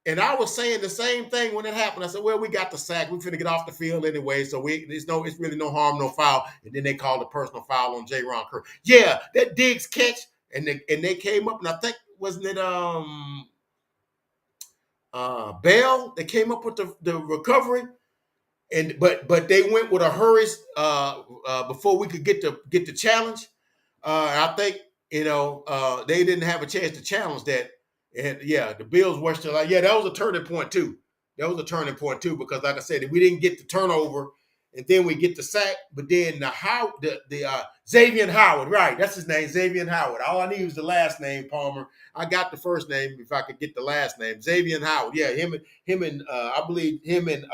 And I was saying the same thing when it happened. I said, well, we got the sack. We're finna get off the field anyway. So it's really no harm, no foul. And then they called a personal foul on J-Ron Kerr. Yeah, that Diggs catch. And they came up, and I think, wasn't it Bell that came up with the recovery? And but they went with a hurry before we could get the challenge. I think they didn't have a chance to challenge that. And yeah, the Bills Western Carolina. Yeah, that was a turning point too. That was a turning point too because, like I said, we didn't get the turnover, and then we get the sack. But then the Xavier Howard, right? That's his name, Xavier Howard. All I need was the last name, Palmer. I got the first name if I could get the last name, Xavier Howard. Yeah, him and I believe him and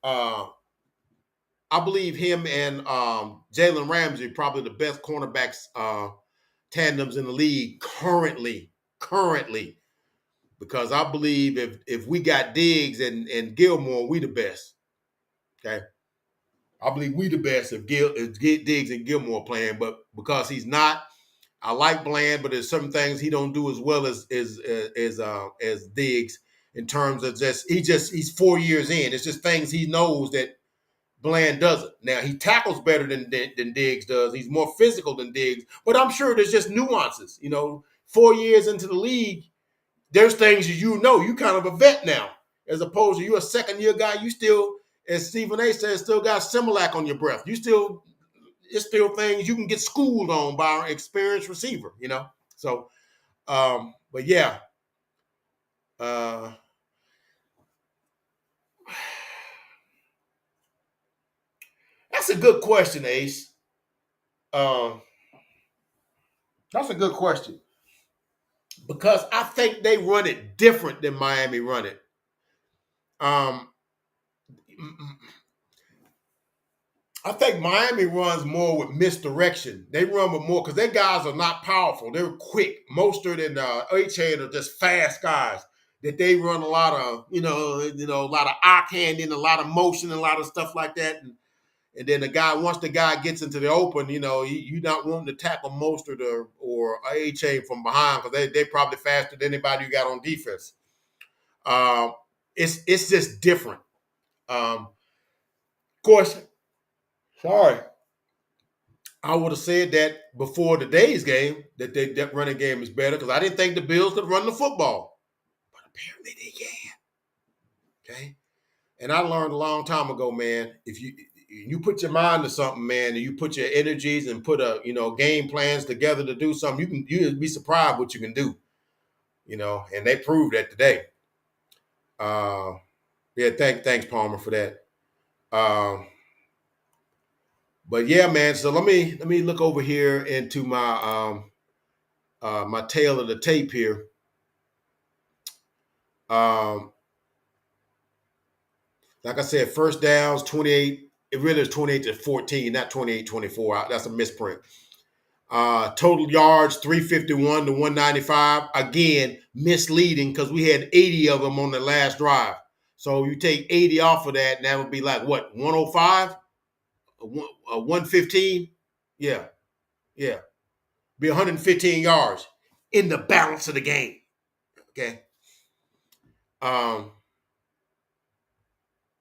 uh, I believe him and Jalen Ramsey probably the best cornerbacks tandems in the league currently. Currently, because I believe if we got Diggs and Gilmore, we the best. Okay, I believe we the best if Diggs and Gilmore playing, but because he's not, I like Bland, but there's some things he don't do as well as Diggs in terms of he's 4 years in. It's just things he knows that Bland doesn't. Now he tackles better than Diggs does. He's more physical than Diggs, but I'm sure there's just nuances. 4 years into the league, there's things you kind of a vet now, as opposed to you a second year guy. You still, as Stephen A. says, still got Similac on your breath. It's still things you can get schooled on by an experienced receiver. So, but yeah, uh, that's a good question, Ace. Um, that's a good question because I think they run it different than Miami run it. Um, I think Miami runs more with misdirection. They run with more because their guys are not powerful. They're quick. Mostert and H-Head are just fast guys that they run a lot of, a lot of eye handing, a lot of motion, a lot of stuff like that. And then once the guy gets into the open, you're not wanting to tackle Mostert or H-Head from behind because they're probably faster than anybody you got on defense. It's just different. Of course, sorry. I would have said that before today's game that running game is better because I didn't think the Bills could run the football, but apparently they can. Okay, and I learned a long time ago, man. If you put your mind to something, man, and you put your energies and put game plans together to do something, you'd be surprised what you can do. And they proved that today. Uh, yeah, thanks Palmer for that. Um, but yeah, man. So let me look over here into my tail of the tape here. Um, like I said, first downs, 28. It really is 28-14, not 28-24. That's a misprint. Total yards, 351 to 195. Again, misleading because we had 80 of them on the last drive. So you take 80 off of that, and that would be like what, 105? 115? Yeah, yeah. Be 115 yards in the balance of the game. Okay. Um,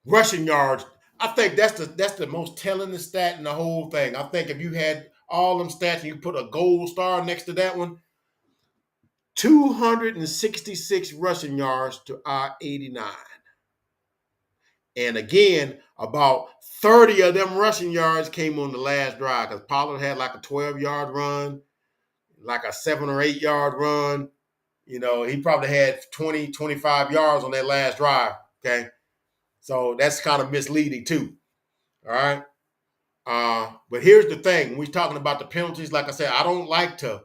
Rushing yards, I think that's the most telling stat in the whole thing. I think if you had all them stats and you put a gold star next to that one, 266 rushing yards to our 89. And again, about 30 of them rushing yards came on the last drive because Pollard had like a 12-yard run, like a 7 or 8-yard run. He probably had 20, 25 yards on that last drive. Okay. So that's kind of misleading too. All right. But here's the thing. When we're talking about the penalties, like I said, I don't like to.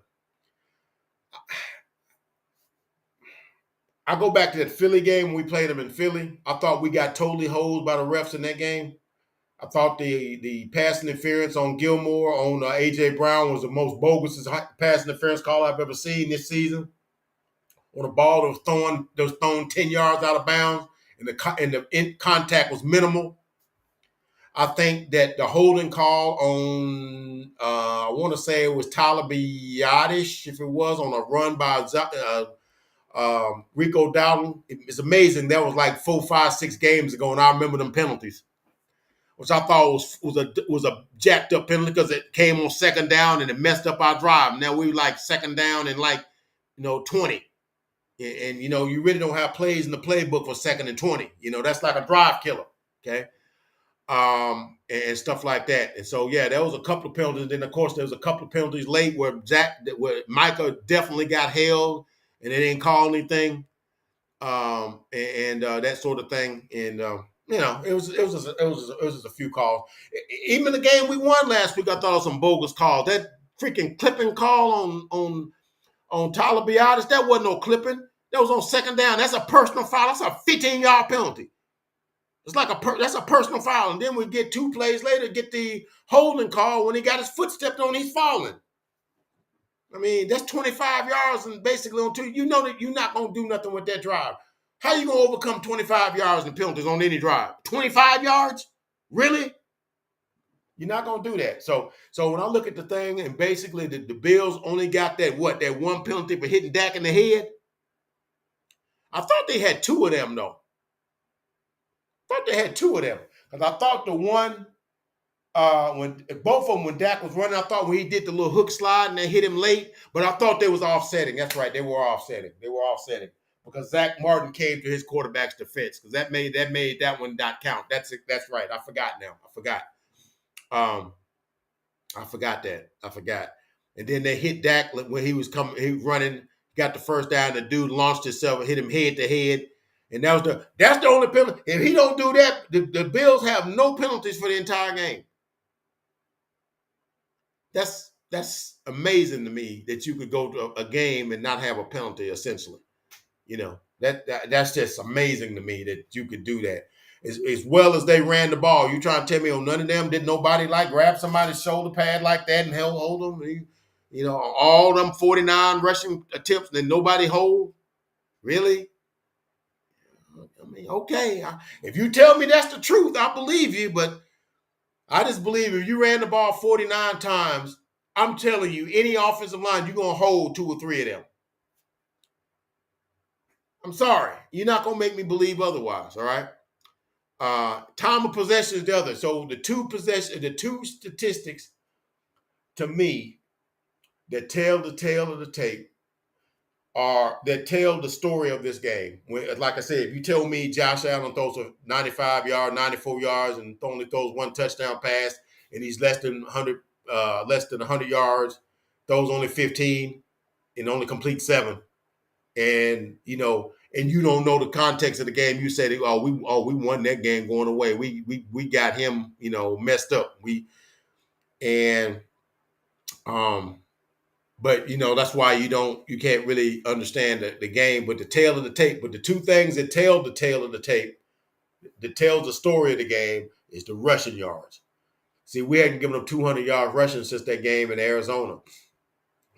I go back to that Philly game when we played them in Philly. I thought we got totally hosed by the refs in that game. I thought the pass interference on Gilmore on A.J. Brown was the most bogus pass interference call I've ever seen this season. On a ball that was thrown 10 yards out of bounds, and the contact was minimal. I think that the holding call on, I want to say it was Tyler Biadasz, if it was, on a run by Rico Dowdle. It's amazing. That was like 4, 5, 6 games ago, and I remember them penalties, which I thought was a jacked up penalty because it came on second down and it messed up our drive. Now we were like second down and 20. And you really don't have plays in the playbook for second and 20. That's like a drive killer. Okay. And stuff like that. And so, yeah, there was a couple of penalties. Then, of course, there was a couple of penalties late where Micah definitely got held. and they didn't call anything, and that sort of thing. And it was just a few calls. Even the game we won last week, I thought it was some bogus calls. That freaking clipping call on Tyler Biadasz, that wasn't no clipping. That was on second down. That's a personal foul. That's a 15-yard penalty. It's like that's a personal foul. And then we get 2 plays later, get the holding call when he got his foot stepped on, he's falling. I mean, that's 25 yards and basically on 2. You know that you're not going to do nothing with that drive. How are you going to overcome 25 yards and penalties on any drive? 25 yards? Really? You're not going to do that. So when I look at the thing, and basically the Bills only got that one penalty for hitting Dak in the head. I thought they had 2 of them, though. Because I thought the one, when both of them, when Dak was running, I thought when he did the little hook slide and they hit him late, but I thought they was offsetting. That's right, they were offsetting. Because Zach Martin came to his quarterback's defense, because that made that one not count. That's right. I forgot now. I forgot. And then they hit Dak when he was running, got the first down. The dude launched himself and hit him head to head. And that's the only penalty. If he don't do that, the Bills have no penalties for the entire game. That's amazing to me that you could go to a game and not have a penalty, essentially. That's just amazing to me that you could do that. As well as they ran the ball. You trying to tell me none of them did nobody grab somebody's shoulder pad like that and hold them? All them 49 rushing attempts and nobody hold? Really? I mean, okay. If you tell me that's the truth, I believe you, but I just believe if you ran the ball 49 times, I'm telling you, any offensive line, you're going to hold 2 or 3 of them. I'm sorry. You're not going to make me believe otherwise, all right? Time of possession is the other. So the two statistics to me that tell the tale of the tape that tell the story of this game. Like I said, if you tell me Josh Allen throws a 95 yard, 94 yards, and only throws 1 touchdown pass, and he's less than 100 yards, throws only 15, and only complete 7, and you don't know the context of the game, you said, we won that game going away. We got him, messed up. But that's why you can't really understand the game. But the tale of the tape, but the 2 things that tell the tale of the tape, that tells the story of the game, is the rushing yards. See, we hadn't given up 200 yards rushing since that game in Arizona.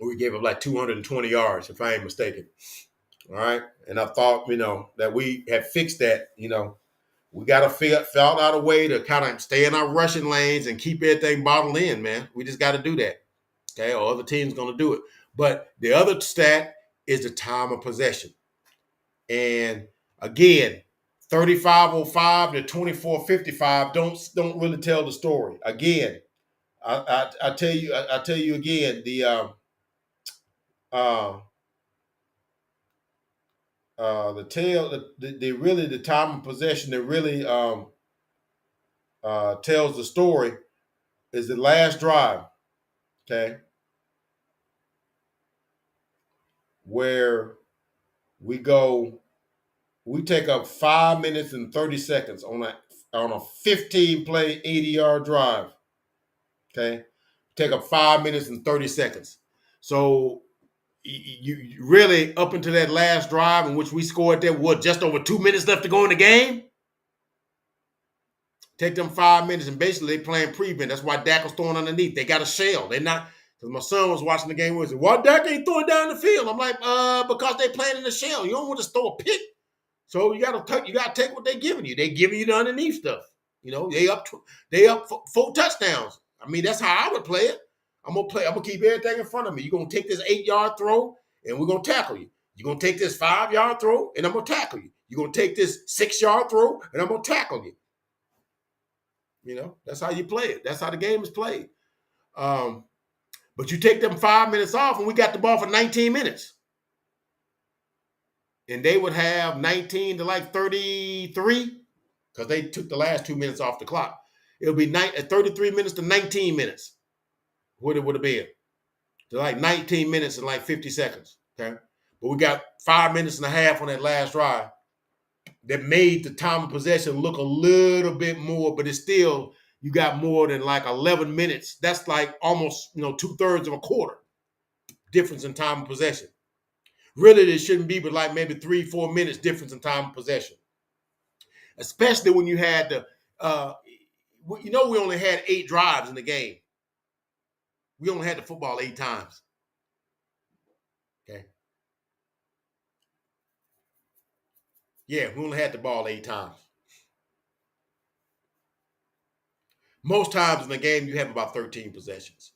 We gave up like 220 yards, if I ain't mistaken. All right. And I thought, that we had fixed that. We got to figure out a way to kind of stay in our rushing lanes and keep everything bottled in, man. We just got to do that. Okay. Or other teams going to do it. But the other stat is the time of possession. And again, 35:05 to 24:55 don't really tell the story. Again, I tell you again, the time of possession that really tells the story is the last drive, okay, where we take up 5 minutes and 30 seconds on a 15-play, 80-yard drive, okay, take up 5 minutes and 30 seconds. So you really, up until that last drive in which we scored there, just over 2 minutes left to go in the game? Take them 5 minutes, and basically they playing prevent. That's why Dak was throwing underneath. They got a shell. They're not, because my son was watching the game and said, why Dak ain't throwing down the field? I'm like, because they playing in the shell. You don't want to throw a pick. So you gotta take what they're giving you. They giving you the underneath stuff. They up 4 touchdowns. I mean, that's how I would play it. I'm gonna keep everything in front of me. You're gonna take this 8-yard throw, and we're gonna tackle you. You're gonna take this 5-yard throw, and I'm gonna tackle you. You're gonna take this 6-yard throw, and I'm gonna tackle you. That's how you play it. That's how the game is played. But you take them 5 minutes off, and we got the ball for 19 minutes. And they would have 19 to 33, because they took the last 2 minutes off the clock. It would be 33 minutes to 19 minutes. What it would have been. To 19 minutes and 50 seconds. Okay. But we got 5 minutes and a half on that last drive that made the time of possession look a little bit more, but it's still, you got more than like 11 minutes. That's like almost, 2/3 of a quarter difference in time of possession. Really, there shouldn't be, but like maybe 3-4 minutes difference in time of possession, especially when you had we only had 8 drives in the game. We only had the football 8 times. Okay. Yeah, we only had the ball 8 times. Most times in the game, you have about 13 possessions.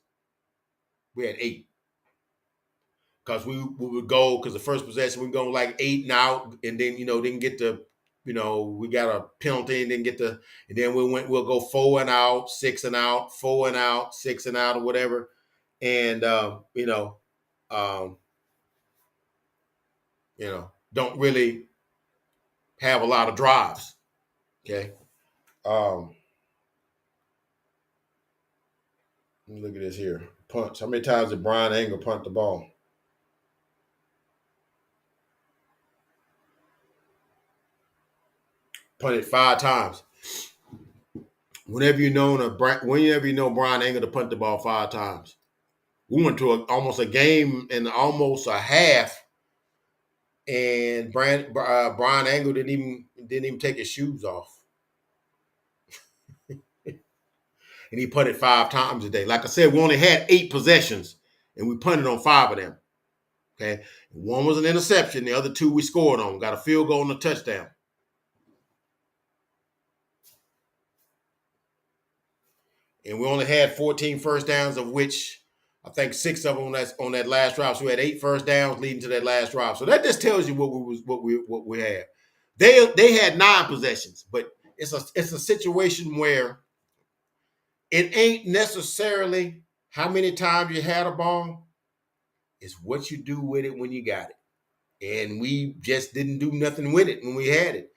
We had 8. Because we would go, because the first possession, we go like 8 and out, and then, didn't get the, we got a penalty and didn't get the, and then we'll go 4 and out, 6 and out, 4 and out, 6 and out, or whatever. And, um, don't really have a lot of drives. Okay. Um, Look at this here. Punts. How many times did Brian Anger punt the ball? Punted 5 times. Whenever you know Brian Anger to punt the ball 5 times. We went to almost a game and almost a half, and Brian Anger didn't even take his shoes off, and he punted 5 times a day. Like I said, we only had 8 possessions, and we punted on 5 of them. Okay, one was an interception. The other 2 we scored on. Got a field goal and a touchdown. And we only had 14 first downs, of which I think 6 of them on that last drive. So we had 8 first downs leading to that last drive. So that just tells you what we had. They had 9 possessions, but it's a situation where it ain't necessarily how many times you had a ball. It's what you do with it when you got it. And we just didn't do nothing with it when we had it.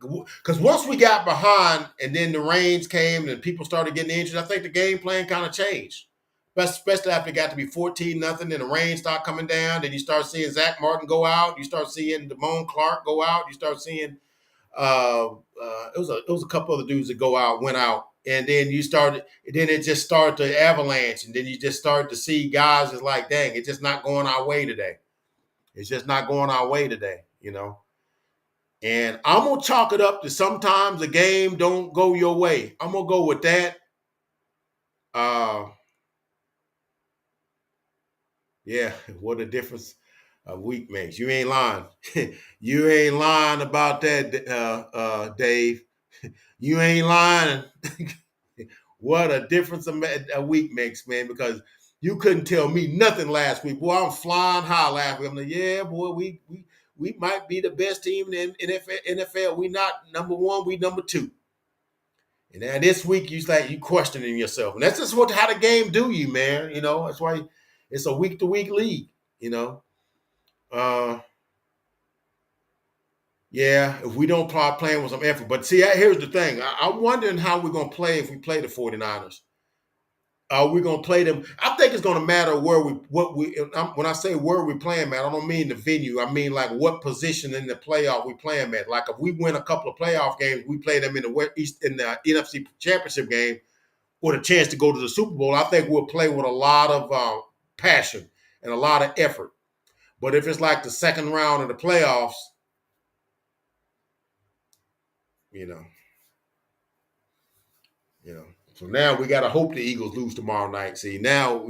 Because once we got behind and then the rains came and people started getting injured, I think the game plan kind of changed. But especially after it got to be 14-0, and the rain started coming down, then you start seeing Zach Martin go out, you start seeing Damone Clark go out, you start seeing it was a couple other dudes that went out, and then it just started to avalanche, and then you just started to see guys just like, dang, it's just not going our way today. It's just not going our way today. And I'm going to chalk it up to sometimes the game don't go your way. I'm going to go with that. Yeah, what a difference a week makes. You ain't lying. You ain't lying about that, Dave. You ain't lying. What a difference a week makes, man, because you couldn't tell me nothing last week. Boy, I'm flying high last week. I'm like, yeah, boy, we might be the best team in NFL. We not number 1, we number 2. And then this week you questioning yourself. And that's just how the game do you, man. That's why it's a week-to-week league, you know. Yeah, if we don't start playing with some effort. But see, here's the thing. I'm wondering how we're going to play if we play the 49ers. We're going to play them. I think it's going to matter when I say where we play them at, I don't mean the venue. I mean like what position in the playoff we play them at. Like if we win a couple of playoff games, we play them in the NFC Championship game with a chance to go to the Super Bowl. I think we'll play with a lot of passion and a lot of effort. But if it's like the second round of the playoffs, you know. So now we got to hope the Eagles lose tomorrow night. See, now,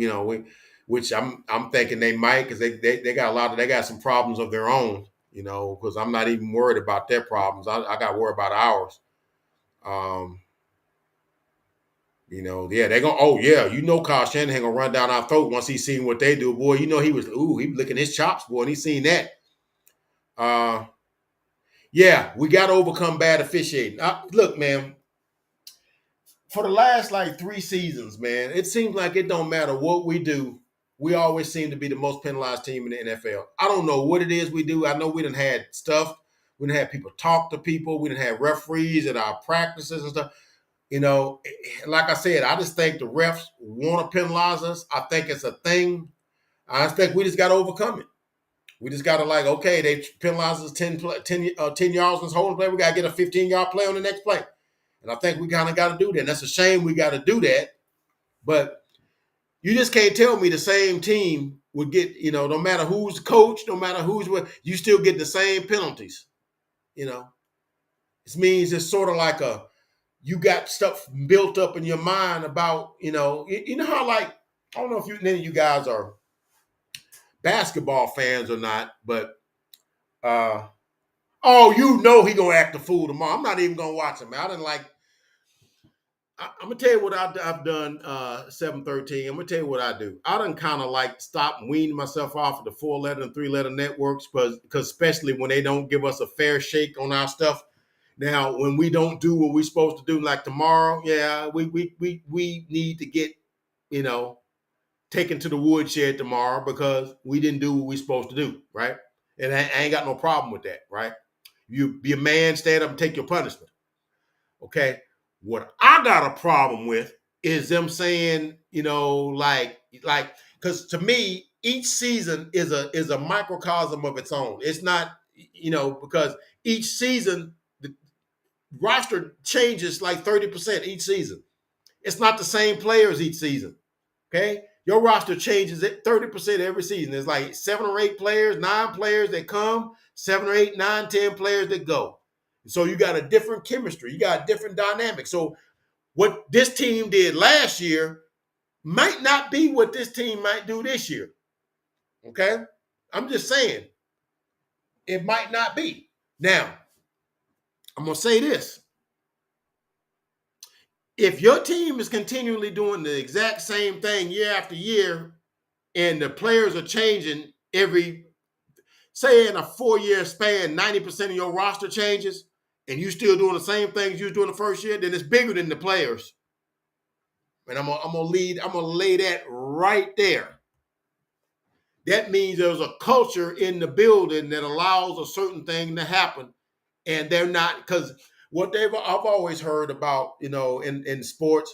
which I'm thinking they might, because they got some problems of their own, because I'm not even worried about their problems. I got to worry about ours. Yeah, they're going, oh yeah, Kyle Shanahan gonna run down our throat once he's seen what they do. Boy, he was licking his chops, boy, and he's seen that. Yeah, we got to overcome bad officiating. Look, man, for the last like 3 seasons, man, it seems like it don't matter what we do. We always seem to be the most penalized team in the NFL. I don't know what it is we do. I know we done had stuff. We done had people talk to people. We done had referees at our practices and stuff. Like I said, I just think the refs want to penalize us. I think it's a thing. I think we just got to overcome it. We just got to like, okay, they penalized us 10 yards on this holding play. We got to get a 15-yard play on the next play. And I think we kind of got to do that. And that's a shame we got to do that. But you just can't tell me the same team would get, no matter who's coach, no matter who's what, you still get the same penalties. This means it's sort of like you got stuff built up in your mind about, how like, I don't know if any of you guys are basketball fans or not, but he gonna act a fool tomorrow. I'm not even gonna watch him. I didn't like. I'm gonna tell you what I've done. 713. I'm gonna tell you what I do. I done kind of like stop weaning myself off of the 4-letter and 3-letter networks, because especially when they don't give us a fair shake on our stuff. Now, when we don't do what we're supposed to do, like tomorrow, yeah, we need to get, taken to the woodshed tomorrow because we didn't do what we're supposed to do, right? And I ain't got no problem with that, right? You be a man, stand up and take your punishment. Okay. What I got a problem with is them saying, because to me, each season is a microcosm of its own. It's not, because each season the roster changes like 30% each season. It's not the same players each season. Okay. Your roster changes at 30% every season. There's like 7 or 8 players, 9 players that come, 7 or 8, 9, 10 players that go. So you got a different chemistry. You got a different dynamic. So what this team did last year might not be what this team might do this year. Okay? I'm just saying. It might not be. Now, I'm going to say this. If your team is continually doing the exact same thing year after year, and the players are changing say in a 4-year span, 90% of your roster changes, and you still doing the same things you was doing the first year, then it's bigger than the players. And I'm gonna lay that right there. That means there's a culture in the building that allows a certain thing to happen, and they're not, because I've always heard about, in sports,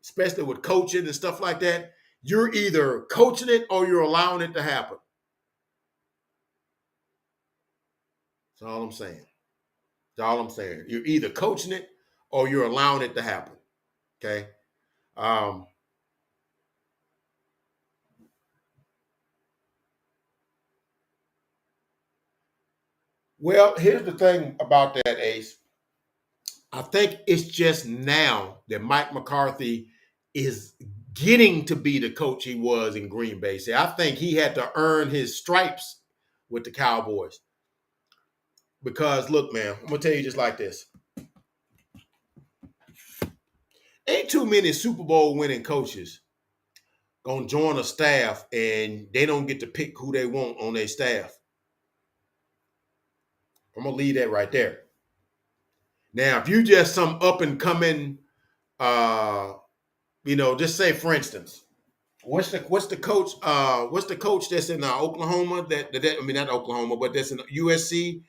especially with coaching and stuff like that, you're either coaching it or you're allowing it to happen. That's all I'm saying. That's all I'm saying. You're either coaching it or you're allowing it to happen. Okay. Well, here's the thing about that, Ace. I think it's just now that Mike McCarthy is getting to be the coach he was in Green Bay. See, I think he had to earn his stripes with the Cowboys. Because look, man, I'm gonna tell you just like this. Ain't too many Super Bowl winning coaches gonna join a staff and they don't get to pick who they want on their staff. I'm gonna leave that right there. Now, if you just some up and coming, just say for instance, what's the coach? What's the coach that's in Oklahoma? Not Oklahoma, but that's in USC.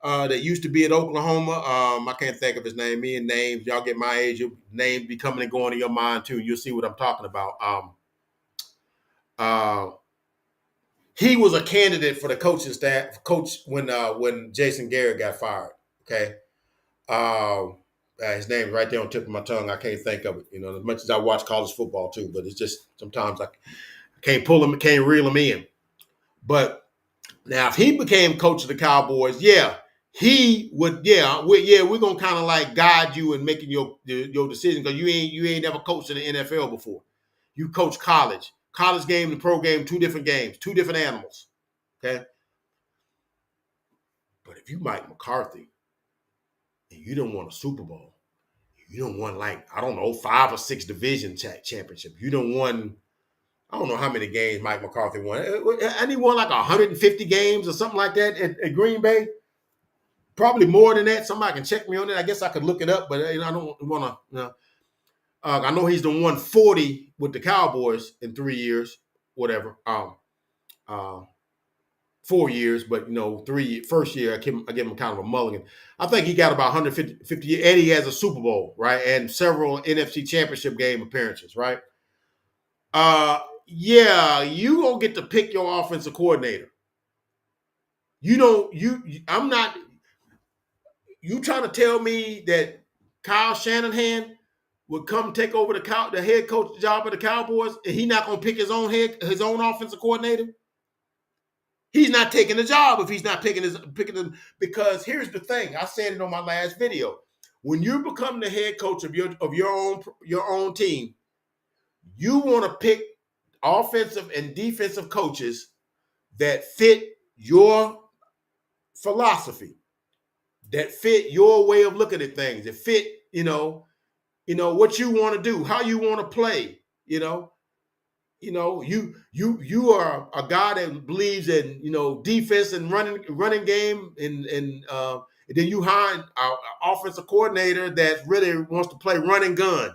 That used to be at Oklahoma. I can't think of his name. Me and names, y'all get my age. Your names be coming and going in your mind too. You'll see what I'm talking about. He was a candidate for the coaching staff. Coach when Jason Garrett got fired. Okay. His name is right there on the tip of my tongue. I can't think of it. As much as I watch college football too, but it's just sometimes I can't pull him, can't reel him in. But now, if he became coach of the Cowboys, he would. We're gonna kind of like guide you in making your decision, because you ain't never coached in the NFL before. You coach college game and pro game, 2 different games, 2 different animals. Okay, but if you Mike McCarthy and you don't want a Super Bowl, you don't want 5 or 6 division championships. You don't want, I don't know how many games Mike McCarthy won. And he won like 150 games or something like that at Green Bay. Probably more than that. Somebody can check me on it. I guess I could look it up, but I don't want to. I know he's the 140 with the Cowboys in 3 years, whatever. 4 years, but first year I give him kind of a mulligan. I think he got about 150, and he has a Super Bowl, right, and several NFC Championship game appearances, right. yeah, you gonna get to pick your offensive coordinator. You don't. I'm not. You trying to tell me that Kyle Shanahan would come take over the head coach job of the Cowboys, and he not gonna pick his own offensive coordinator? He's not taking the job if he's not picking them. Because here's the thing: I said it on my last video. When you become the head coach of your own team, you want to pick offensive and defensive coaches that fit your philosophy, that fit your way of looking at things, that fit, what you want to do, how you want to play. You are a guy that believes in defense and running game, and then you hire an offensive coordinator that really wants to play running gun.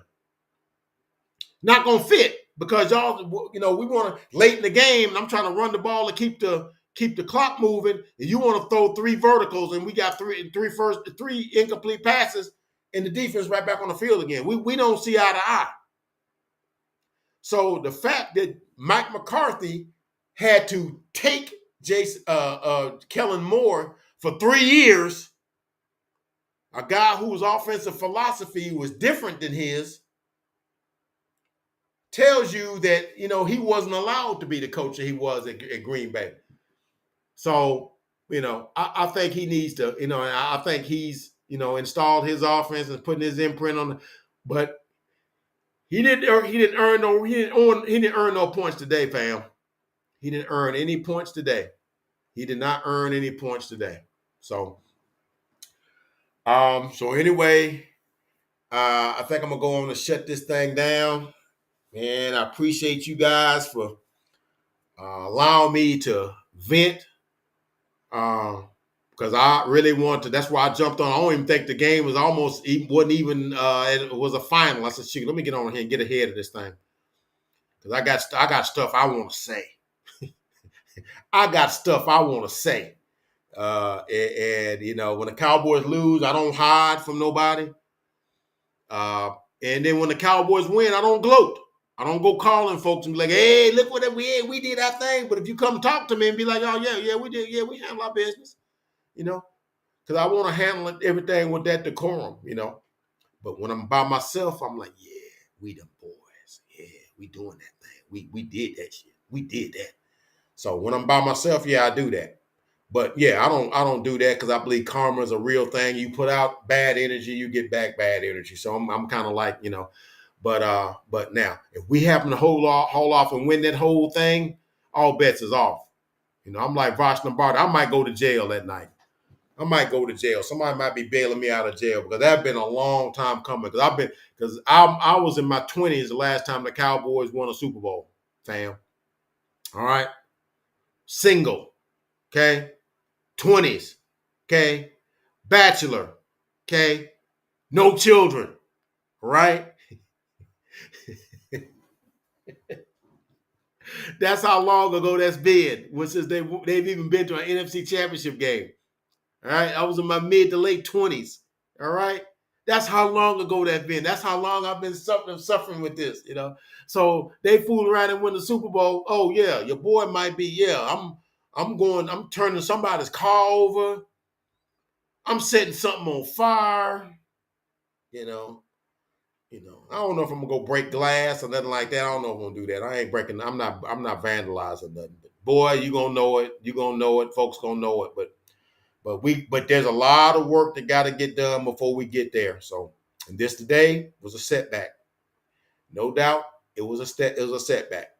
Not gonna fit because y'all, we want to late in the game, and I'm trying to run the ball to keep the clock moving, and you want to throw three verticals, and we got three incomplete passes, and the defense right back on the field again. We don't see eye to eye. So the fact that Mike McCarthy had to take Kellen Moore for 3 years, a guy whose offensive philosophy was different than his, tells you that he wasn't allowed to be the coach that he was at Green Bay. So I think he needs to, I think he's installed his offense and putting his imprint on it, but he didn't earn no points today, fam. He didn't earn any points today. He did not earn any points today. So anyway, I think I'm gonna go on and shut this thing down. And I appreciate you guys for allowing me to vent. Because I really want to. That's why I jumped on. I don't even think the game was wasn't even. It was a final. I said, "Shoot, let me get on here and get ahead of this thing." Because I got stuff I want to say. I got stuff I want to say. When the Cowboys lose, I don't hide from nobody. And then when the Cowboys win, I don't gloat. I don't go calling folks and be like, "Hey, look what we did our thing." But if you come talk to me and be like, "Oh yeah, we did, yeah, we handle our business," because I want to handle everything with that decorum, But when I'm by myself, I'm like, "Yeah, we them boys. Yeah, we doing that thing. We did that shit. We did that." So when I'm by myself, yeah, I do that. But yeah, I don't do that because I believe karma is a real thing. You put out bad energy, you get back bad energy. So I'm kind of like, but now if we happen to hold off and win that whole thing, all bets is off. I'm like Vosh Lombardi. I might go to jail that night. I might go to jail. Somebody might be bailing me out of jail because that's been a long time coming. Because I was in my 20s the last time the Cowboys won a Super Bowl, fam. All right, single, okay, 20s, okay, bachelor, okay, no children, right? That's how long ago that's been. Since they've even been to an NFC Championship game. All right, I was in my mid to late 20s. All right, that's how long ago that's been. That's how long I've been suffering with this. So they fool around and win the Super Bowl. Oh yeah, your boy might be. Yeah, I'm turning somebody's car over. I'm setting something on fire. You know, I don't know if I'm gonna go break glass or nothing like that. I don't know if I'm gonna do that. I ain't breaking. I'm not vandalizing nothing. But boy, you gonna know it. You gonna know it. Folks gonna know it. But there's a lot of work that got to get done before we get there. So, and this today was a setback. No doubt, it was a setback.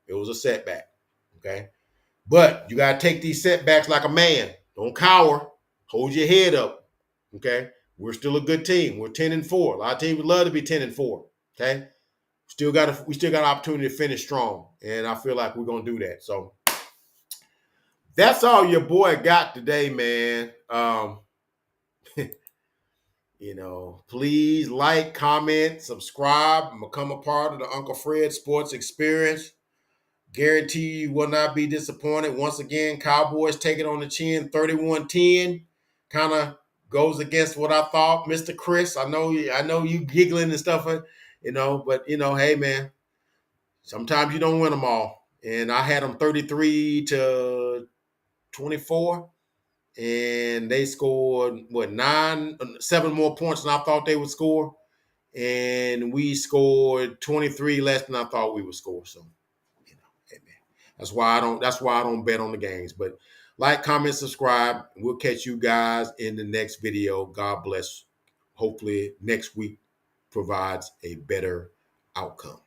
It was a setback. Okay, but you got to take these setbacks like a man. Don't cower. Hold your head up. Okay, we're still a good team. We're 10-4. A lot of teams would love to be 10-4. Okay, we still got an opportunity to finish strong, and I feel like we're gonna do that. So that's all your boy got today, man. Please like, comment, subscribe, and become a part of the Uncle Fred Sports Experience. Guarantee you will not be disappointed. Once again, Cowboys take it on the chin, 31-10. Kind of goes against what I thought. Mr. Chris, I know you giggling and stuff, but hey man, sometimes you don't win them all. and I had them 33-24, and they scored what 7 more points than I thought they would score, and we scored 23 less than I thought we would score. So, hey man, that's why I don't. That's why I don't bet on the games. But like, comment, subscribe. We'll catch you guys in the next video. God bless. Hopefully next week provides a better outcome.